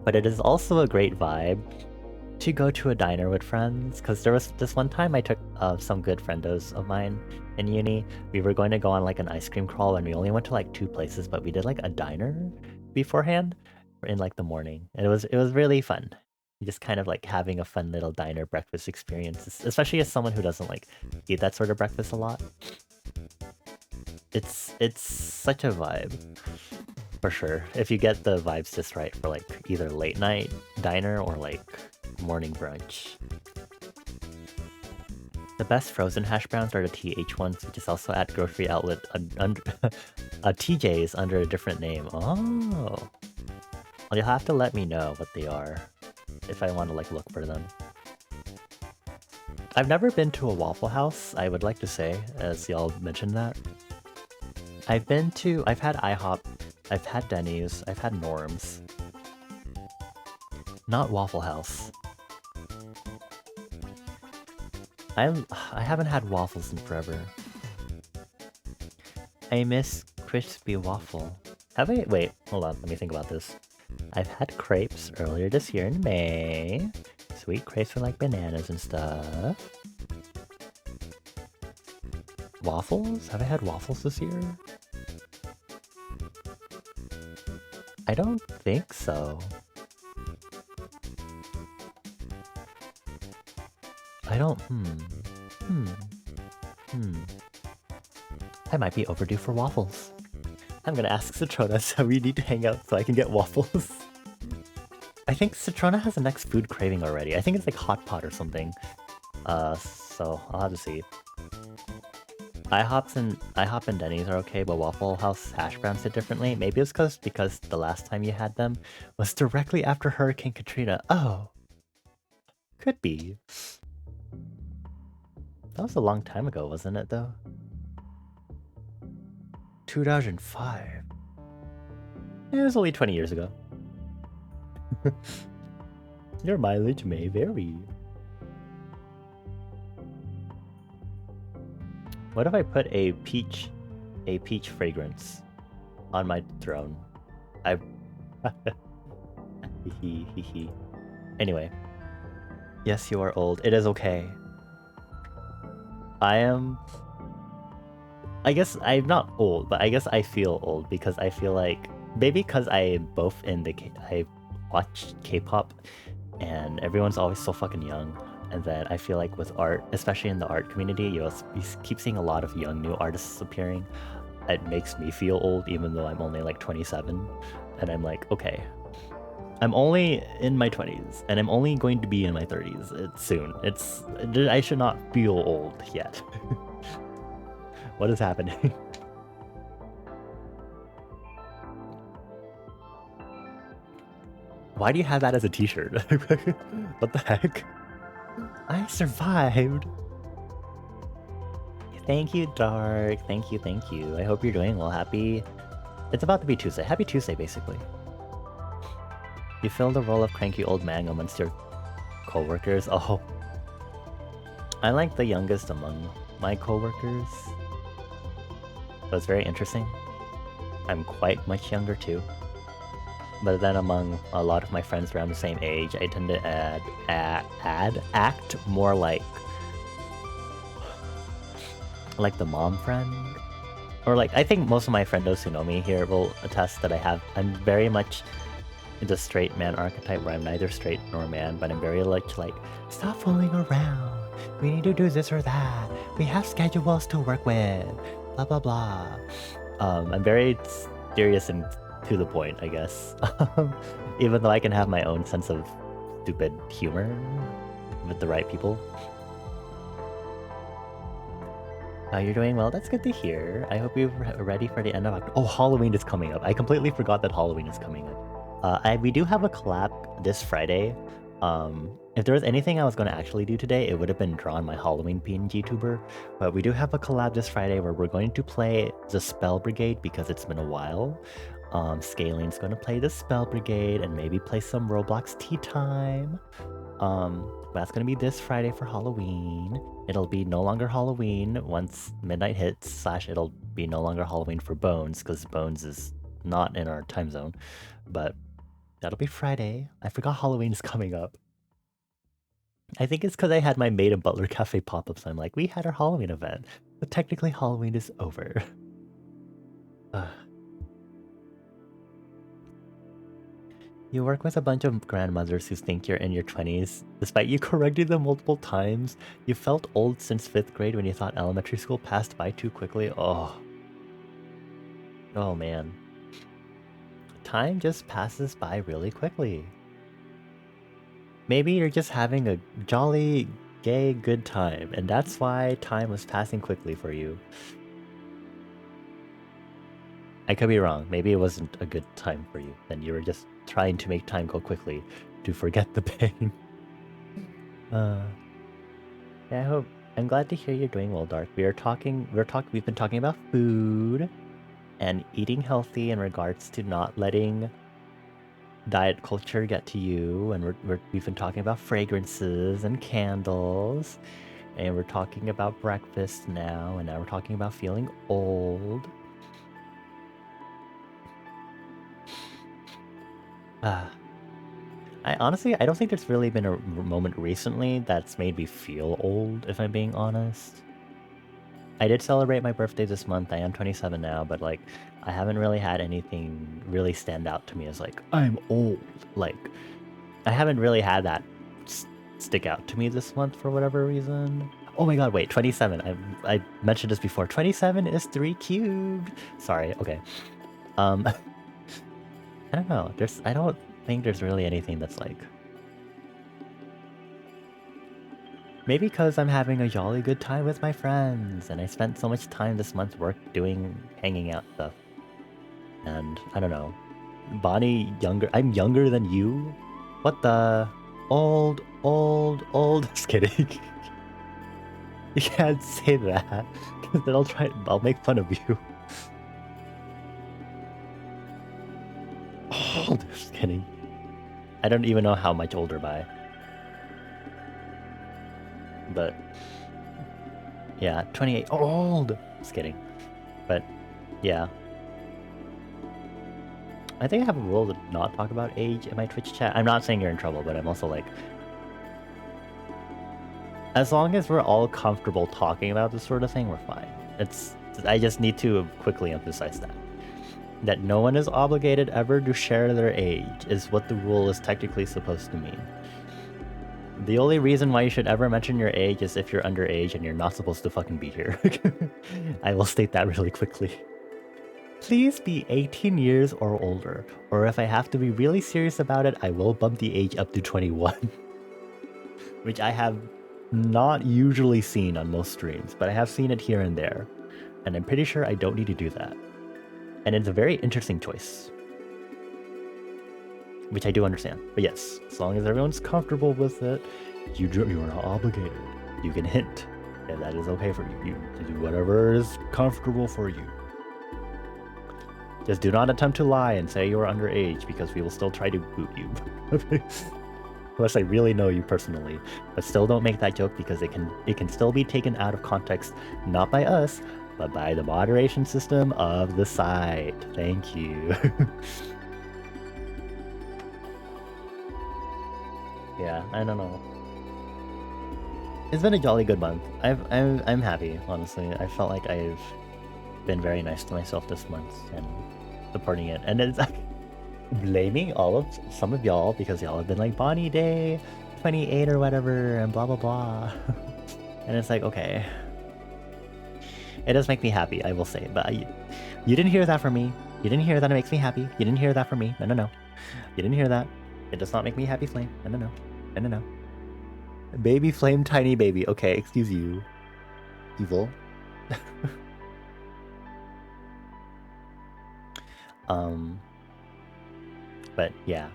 Speaker 1: But it is also a great vibe to go to a diner with friends, because there was this one time I took some good friendos of mine in uni. We were going to go on like an ice cream crawl and we only went to like 2 places, but we did like a diner beforehand in like the morning. And it was really fun. Just kind of like having a fun little diner breakfast experience, especially as someone who doesn't like eat that sort of breakfast a lot. It's such a vibe. For sure. If you get the vibes just right for like either late night diner or like morning brunch. The best frozen hash browns are the TH ones, which is also at grocery outlet under TJ's under a different name. Oh. Well, you'll have to let me know what they are if I want to like look for them. I've never been to a Waffle House, I would like to say, as y'all mentioned that. I've had IHOP, I've had Denny's, I've had Norm's. Not Waffle House. I haven't had waffles in forever. I miss crispy waffle. Have I? Wait, hold on, let me think about this. I've had crepes earlier this year in May. Sweet crepes with like bananas and stuff. Waffles? Have I had waffles this year? I don't think so. I don't, I might be overdue for waffles. I'm gonna ask Citrona, so we need to hang out so I can get waffles. I think Citrona has the next food craving already. I think it's like hot pot or something. So I'll have to see. IHOP and Denny's are okay, but Waffle House hash browns hit differently. Maybe it's because the last time you had them was directly after Hurricane Katrina. Oh, could be. That was a long time ago, wasn't it, though? 2005. It was only 20 years ago. Your mileage may vary. What if I put a peach fragrance on my throne? Anyway. Yes, you are old. It is okay. I guess I'm not old, but I guess I feel old because I feel like maybe because I am both I watch K-pop and everyone's always so fucking young, and then I feel like with art, especially in the art community, you keep seeing a lot of young new artists appearing. It makes me feel old even though I'm only like 27, and I'm like, okay, I'm only in my 20s and I'm only going to be in my 30s soon. I should not feel old yet. What is happening? Why do you have that as a t-shirt? What the heck? I survived! Thank you, Dark. Thank you, thank you. I hope you're doing well. It's about to be Tuesday. Happy Tuesday, basically. You fill the role of cranky old man amongst your co-workers. Oh. I'm like the youngest among my co-workers. So it's very interesting. I'm quite much younger too. But then among a lot of my friends around the same age, I tend to act more like the mom friend. Or like, I think most of my friendos who know me here will attest that I'm very much the straight man archetype where I'm neither straight nor man, but I'm very much like, stop fooling around. We need to do this or that. We have schedules to work with. Blah blah blah. I'm very serious and to the point, I guess. Even though I can have my own sense of stupid humor with the right people. You're doing well. That's good to hear. I hope you're ready for the end of October. Oh, Halloween is coming up. I completely forgot that Halloween is coming up. We do have a collab this Friday. If there was anything I was going to actually do today, it would have been drawn my Halloween PNG tuber. But we do have a collab this Friday where we're going to play the Spell Brigade because it's been a while. Scaling's going to play the Spell Brigade and maybe play some Roblox Tea Time. That's going to be this Friday for Halloween. It'll be no longer Halloween once midnight hits, / it'll be no longer Halloween for Bones, because Bones is not in our time zone. But that'll be Friday. I forgot Halloween is coming up. I think it's because I had my Maid and Butler Cafe pop-up, so I'm like, we had our Halloween event. But technically Halloween is over. You work with a bunch of grandmothers who think you're in your 20s. Despite you correcting them multiple times, you felt old since 5th grade when you thought elementary school passed by too quickly. Oh man. Time just passes by really quickly. Maybe you're just having a jolly, gay, good time, and that's why time was passing quickly for you. I could be wrong. Maybe it wasn't a good time for you. Then you were just trying to make time go quickly to forget the pain. Yeah, I'm glad to hear you're doing well, Dark. We've been talking about food and eating healthy in regards to not letting diet culture get to you, and we've been talking about fragrances and candles, and we're talking about breakfast now, and now we're talking about feeling old. I don't think there's really been a moment recently that's made me feel old, if I'm being honest. I did celebrate my birthday this month. I am 27 now, but like, I haven't really had anything really stand out to me as like, I'm old. Like, I haven't really had that stick out to me this month for whatever reason. Oh my god, wait, 27. I mentioned this before. 27 is 3 cubed. Sorry, okay. I don't know. I don't think there's really anything that's like... Maybe because I'm having a jolly good time with my friends, and I spent so much time this month hanging out stuff. And, I don't know. Bonnie, I'm younger than you? What the... Old... Just kidding. You can't say that, because then I'll make fun of you. Oh, just kidding. I don't even know how much older by. But yeah, 28. Old! Just kidding. But yeah. I think I have a rule to not talk about age in my Twitch chat. I'm not saying you're in trouble, but I'm also like... As long as we're all comfortable talking about this sort of thing, we're fine. I just need to quickly emphasize that no one is obligated ever to share their age is what the rule is technically supposed to mean. The only reason why you should ever mention your age is if you're underage and you're not supposed to fucking be here. I will state that really quickly. Please be 18 years or older, or if I have to be really serious about it, I will bump the age up to 21. Which I have not usually seen on most streams, but I have seen it here and there. And I'm pretty sure I don't need to do that. And it's a very interesting choice. Which I do understand. But yes, as long as everyone's comfortable with it, you are not obligated. You can hint, and that is okay for you. You do whatever is comfortable for you. Just do not attempt to lie and say you are underage, because we will still try to boot you. Unless I really know you personally. But still don't make that joke, because it can still be taken out of context, not by us, but by the moderation system of the site. Thank you. Yeah, I don't know. It's been a jolly good month. I'm happy, honestly. I felt like I've been very nice to myself this month and supporting it. And it's like blaming some of y'all because y'all have been like Bonnie Day 28 or whatever and blah blah blah. And it's like, okay. It does make me happy, I will say. But you didn't hear that from me. You didn't hear that it makes me happy. You didn't hear that from me. No, no, no. You didn't hear that. It does not make me happy, Flame. No, no, no. No, no, no. Baby Flame, tiny baby. Okay, excuse you. Evil. But yeah.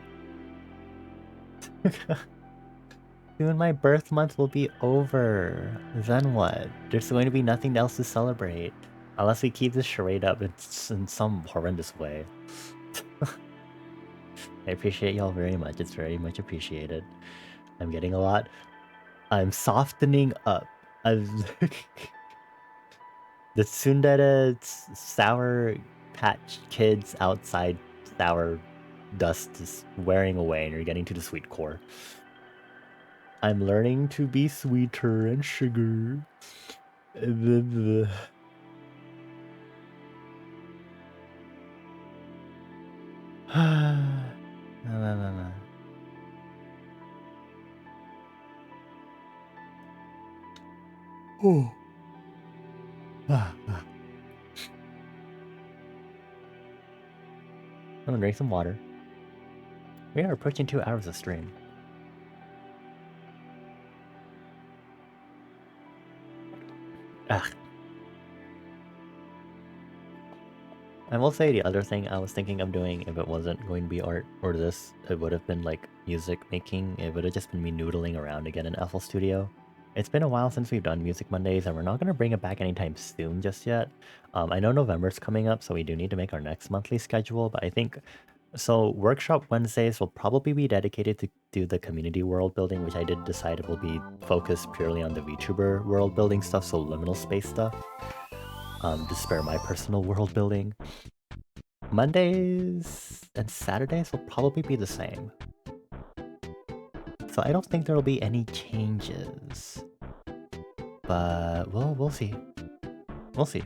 Speaker 1: Soon my birth month will be over. Then what? There's going to be nothing else to celebrate. Unless we keep this charade up in some horrendous way. I appreciate y'all very much. It's very much appreciated. I'm getting a lot. I'm softening up. The tsundere sour patch kids outside sour dust is wearing away and you're getting to the sweet core. I'm learning to be sweeter and sugar. No. Oh. I'm gonna drink some water. We are approaching 2 hours of stream. Ugh. I will say the other thing I was thinking of doing if it wasn't going to be art or this, it would have been like music making. It would have just been me noodling around again in FL Studio. It's been a while since we've done Music Mondays and we're not going to bring it back anytime soon just yet. I know November's coming up, so we do need to make our next monthly schedule, but I think... So Workshop Wednesdays will probably be dedicated to do the community world building, which I did decide it will be focused purely on the VTuber world building stuff, so liminal space stuff. To spare my personal world building. Mondays and Saturdays will probably be the same. So I don't think there will be any changes. But we'll see. We'll see.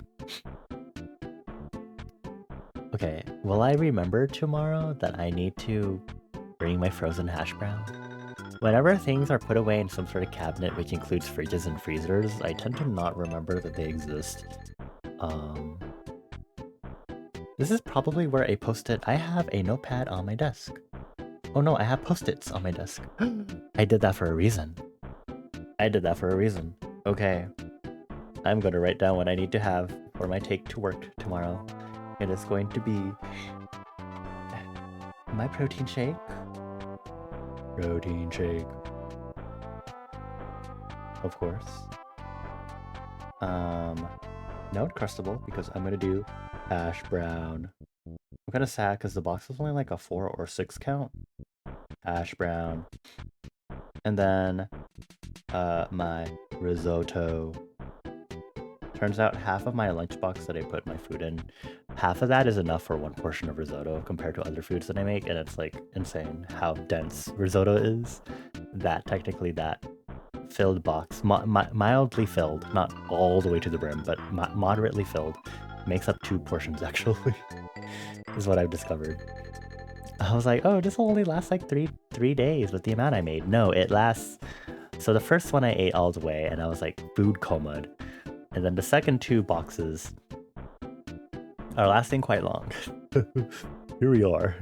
Speaker 1: Okay, will I remember tomorrow that I need to bring my frozen hash brown? Whenever things are put away in some sort of cabinet, which includes fridges and freezers, I tend to not remember that they exist. This is probably where a post-it... I have a notepad on my desk. Oh no, I have post-its on my desk. I did that for a reason. I did that for a reason. Okay. I'm going to write down what I need to have for my take to work tomorrow. It is going to be... my protein shake. Protein shake. Of course. No Uncrustable, because I'm going to do hash brown. I'm kind of sad because the box was only like a 4 or 6 count. Hash brown. And then my risotto. Turns out half of my lunchbox that I put my food in, half of that is enough for one portion of risotto compared to other foods that I make, and it's like insane how dense risotto is. That technically that filled box, mildly filled, not all the way to the brim, but moderately filled, makes up 2 portions actually, is what I've discovered. I was like, oh, this will only last like three days with the amount I made. No, it lasts... So the first one I ate all the way, and I was like, food comaed. And then the second 2 boxes are lasting quite long. Here we are.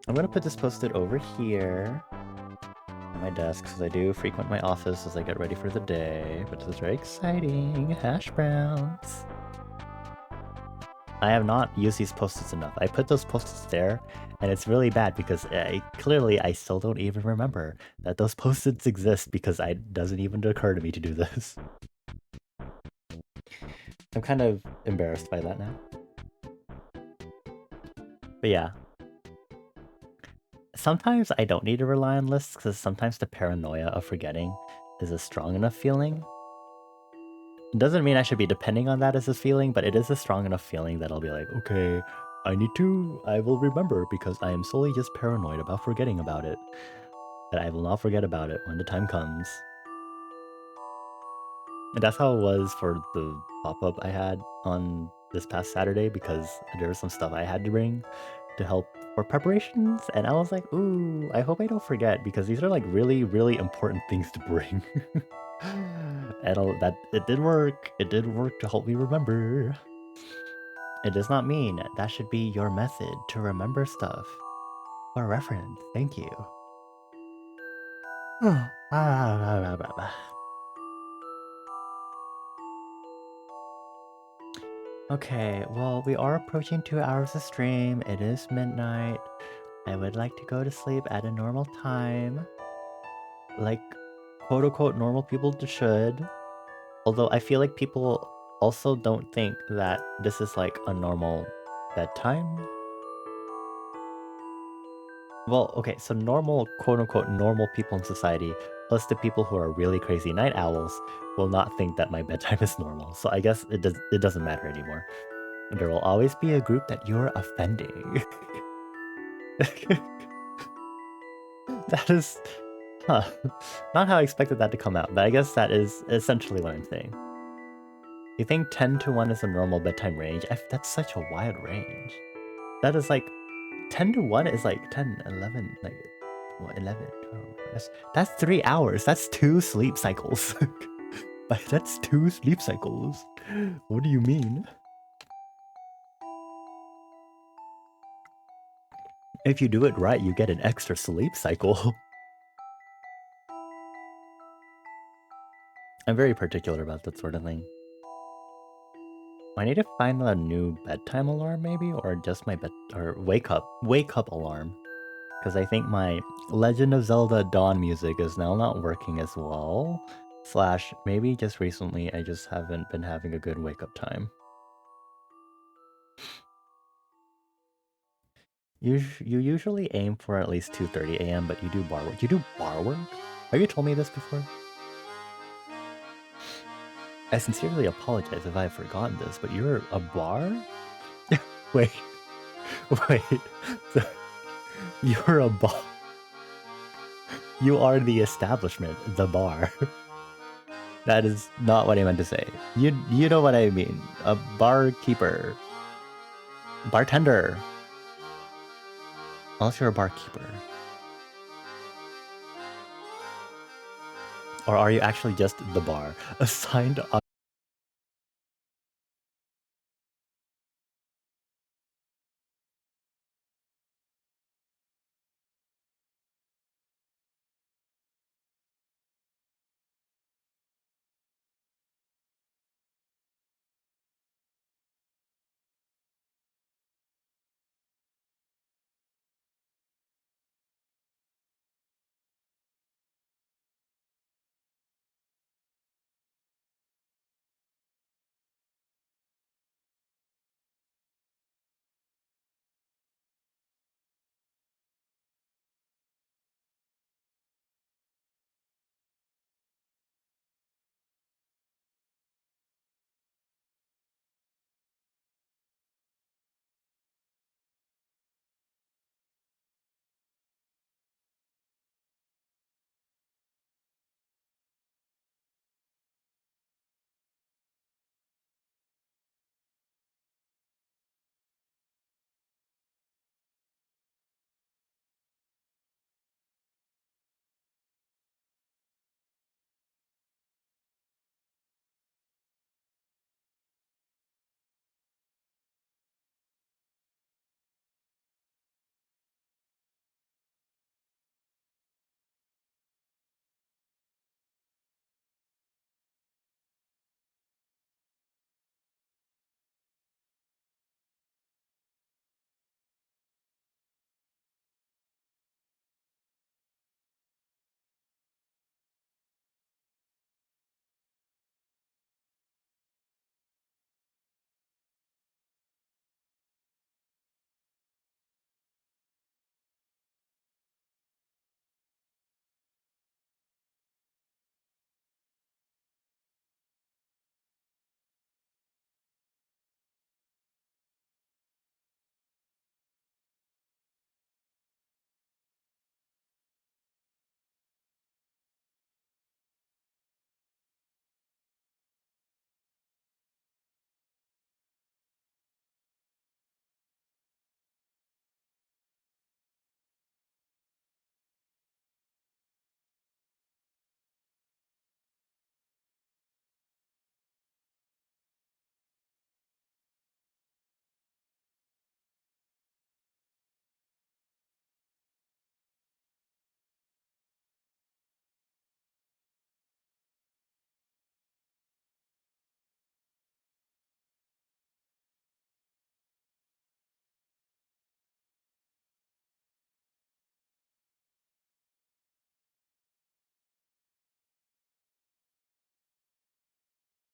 Speaker 1: I'm gonna put this post-it over here on my desk, because I do frequent my office as I get ready for the day, but this is very exciting. Hash browns. I have not used these post-its enough. I put those post-its there, and it's really bad because clearly I still don't even remember that those post-its exist because it doesn't even occur to me to do this. I'm kind of embarrassed by that now. But yeah. Sometimes I don't need to rely on lists because sometimes the paranoia of forgetting is a strong enough feeling. It doesn't mean I should be depending on that as a feeling, but it is a strong enough feeling that I'll be like, okay, I will remember because I am solely just paranoid about forgetting about it. But I will not forget about it when the time comes. And that's how it was for the pop-up I had on this past Saturday, because there was some stuff I had to bring to help for preparations, and I was like, ooh, I hope I don't forget, because these are like really, really important things to bring. It did work. It did work to help me remember. It does not mean that should be your method to remember stuff. For reference, thank you. Okay, well, we are approaching 2 hours of stream. It is midnight. I would like to go to sleep at a normal time. Like, quote-unquote, normal people should. Although I feel like people also don't think that this is like a normal bedtime. Well, okay, so normal, quote-unquote, normal people in society, plus the people who are really crazy night owls, will not think that my bedtime is normal. So I guess it doesn't matter anymore. There will always be a group that you're offending. That is... Huh. Not how I expected that to come out, but I guess that is essentially what I'm saying. You think 10 to 1 is a normal bedtime range? That's such a wide range. That is like... 10 to 1 is like 10, 11, like... 11, 12... That's 3 hours. That's 2 sleep cycles. Like, that's 2 sleep cycles. What do you mean? If you do it right, you get an extra sleep cycle. I'm very particular about that sort of thing. I need to find a new bedtime alarm maybe, or just my wake up alarm. Because I think my Legend of Zelda Dawn music is now not working as well. Slash, maybe just recently I just haven't been having a good wake up time. You usually aim for at least 2:30 a.m., but you do bar work. You do bar work? Have you told me this before? I sincerely apologize if I have forgotten this, but you're a bar? Wait. Wait. So, you're a bar. You are the establishment, the bar. That is not what I meant to say. You know what I mean. A barkeeper. Bartender. Unless you're a barkeeper. Or are you actually just the bar? Assigned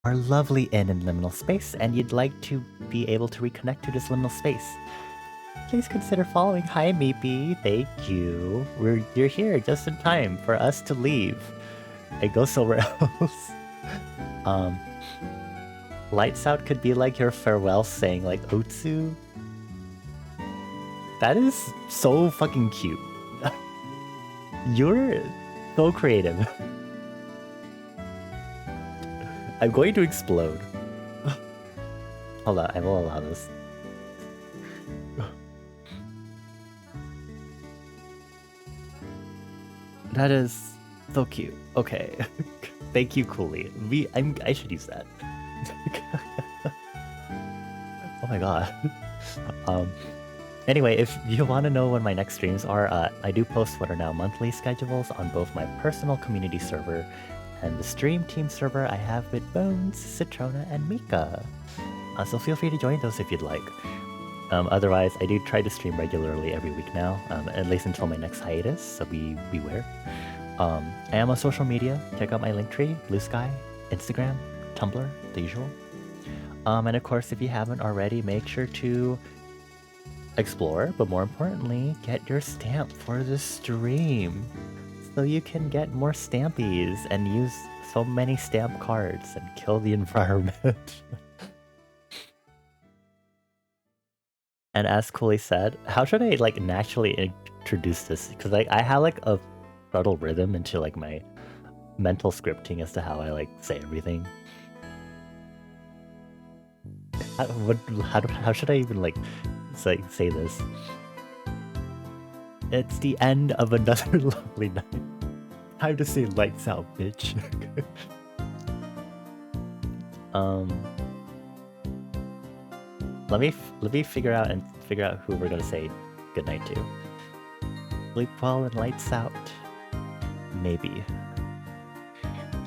Speaker 1: our lovely inn in liminal space and you'd like to be able to reconnect to this liminal space, please consider following. Hi, Meepy. Thank you. You're here just in time for us to leave and go somewhere else. Lights out could be like your farewell saying, like Otsu. That is so fucking cute. You're so creative. I'm going to explode. Hold on, I will allow this. That is so cute. Okay. Thank you, Cooley. I should use that. Oh my god. Anyway, if you want to know when my next streams are, I do post what are now monthly schedules on both my personal community server and the stream team server I have with Bones, Citrona, and Mika. So feel free to join those if you'd like. Otherwise, I do try to stream regularly every week now, at least until my next hiatus, so beware. I am on social media. Check out my Linktree, Blue Sky, Instagram, Tumblr, the usual. And of course, if you haven't already, make sure to explore, but more importantly, get your stamp for the stream so you can get more stampies and use so many stamp cards and kill the environment. And as Cooley said, how should I like naturally introduce this? Because like I have like a subtle rhythm into like my mental scripting as to how I like say everything. How should I even like say this? It's the end of another lovely night. Time to say lights out, bitch. Let me figure out who we're gonna say goodnight to. Sleep well and lights out. Maybe.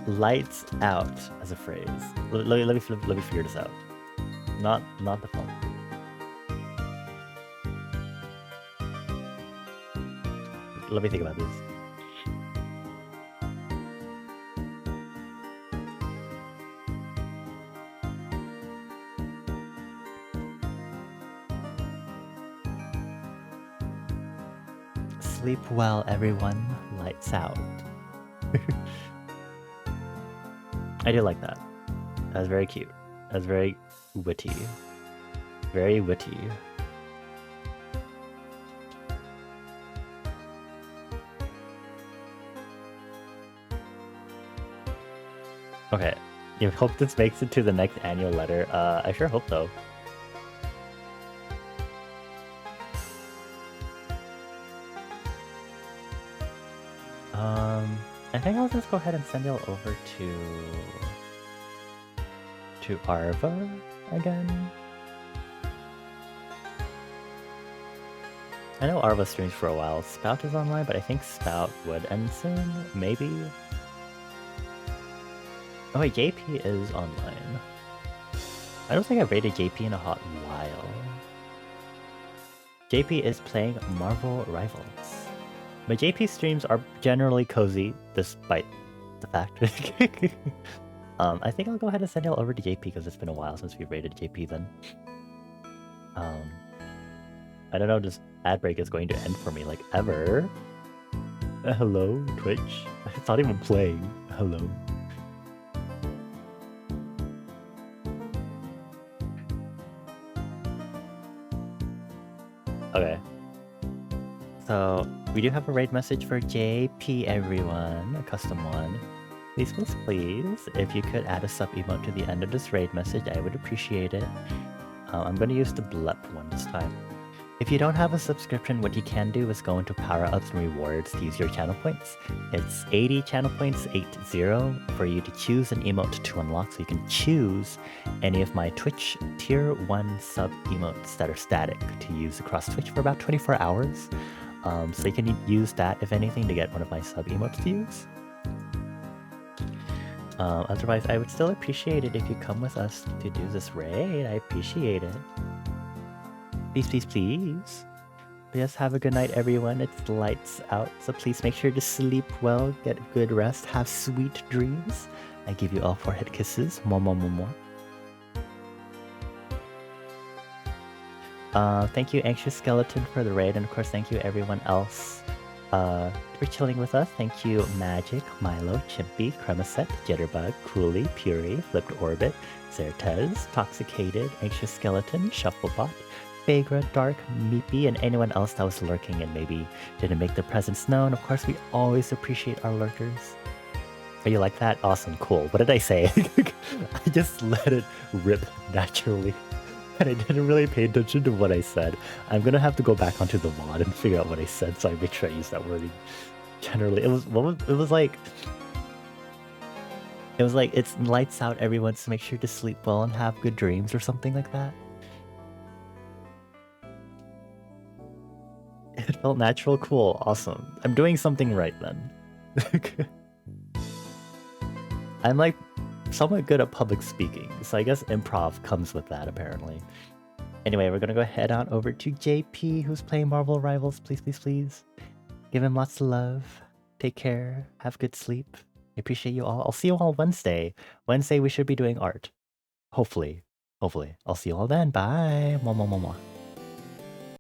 Speaker 1: Lights out as a phrase. Let me figure this out. Not the phone. Let me think about this. Sleep well, everyone. Lights out. I do like that. That was very cute. That was very witty. Very witty. Okay. You hope this makes it to the next annual letter. I sure hope so. I think I'll just go ahead and send it over to Arva again. I know Arva streams for a while. Spout is online, but I think Spout would end soon. Maybe. Oh wait, JP is online. I don't think I've rated JP in a hot while. JP is playing Marvel Rivals. My JP streams are generally cozy, despite the fact. I think I'll go ahead and send it over to JP because it's been a while since we've rated JP then. I don't know, this ad break is going to end for me, like, ever. Hello, Twitch? It's not even playing. Hello. Okay. So, we do have a raid message for JP, everyone. A custom one. Please, please, please, if you could add a sub emote to the end of this raid message, I would appreciate it. I'm going to use the blep one this time. If you don't have a subscription, what you can do is go into power-ups and rewards to use your channel points. It's 80 channel points, 80, for you to choose an emote to unlock. So you can choose any of my Twitch tier 1 sub emotes that are static to use across Twitch for about 24 hours. So you can use that, if anything, to get one of my sub emotes to use. Otherwise, I would still appreciate it if you come with us to do this raid. I appreciate it. Please, please, please. Yes, have a good night, everyone. It's lights out, so please make sure to sleep well, get good rest, have sweet dreams. I give you all forehead kisses. Mwah, mwah, mwah, mwah. Thank you, Anxious Skeleton, for the raid, and of course, thank you everyone else for chilling with us. Thank you, Magic, Milo, Chimpy, Cremoset, Jitterbug, Cooley, Puri, Flipped Orbit, Zertez, Toxicated, Anxious Skeleton, Shufflebot, Phagra, Dark, Meepy, and anyone else that was lurking and maybe didn't make their presence known. Of course, we always appreciate our lurkers. Are you like that? Awesome, cool. What did I say? I just let it rip naturally. And I didn't really pay attention to what I said. I'm gonna have to go back onto the VOD and figure out what I said so I make sure I use that wording. Generally, it was like it's lights out everyone, so make sure to sleep well and have good dreams or something like that. It felt natural, cool, awesome. I'm doing something right then. I'm like somewhat good at public speaking, so I guess improv comes with that apparently. Anyway, we're gonna go head on over to JP, who's playing Marvel Rivals. Please, please, please. Give him lots of love. Take care. Have good sleep. I appreciate you all. I'll see you all Wednesday. Wednesday we should be doing art. Hopefully. Hopefully. I'll see you all then. Bye. Mwah, mwah, mwah, mwah.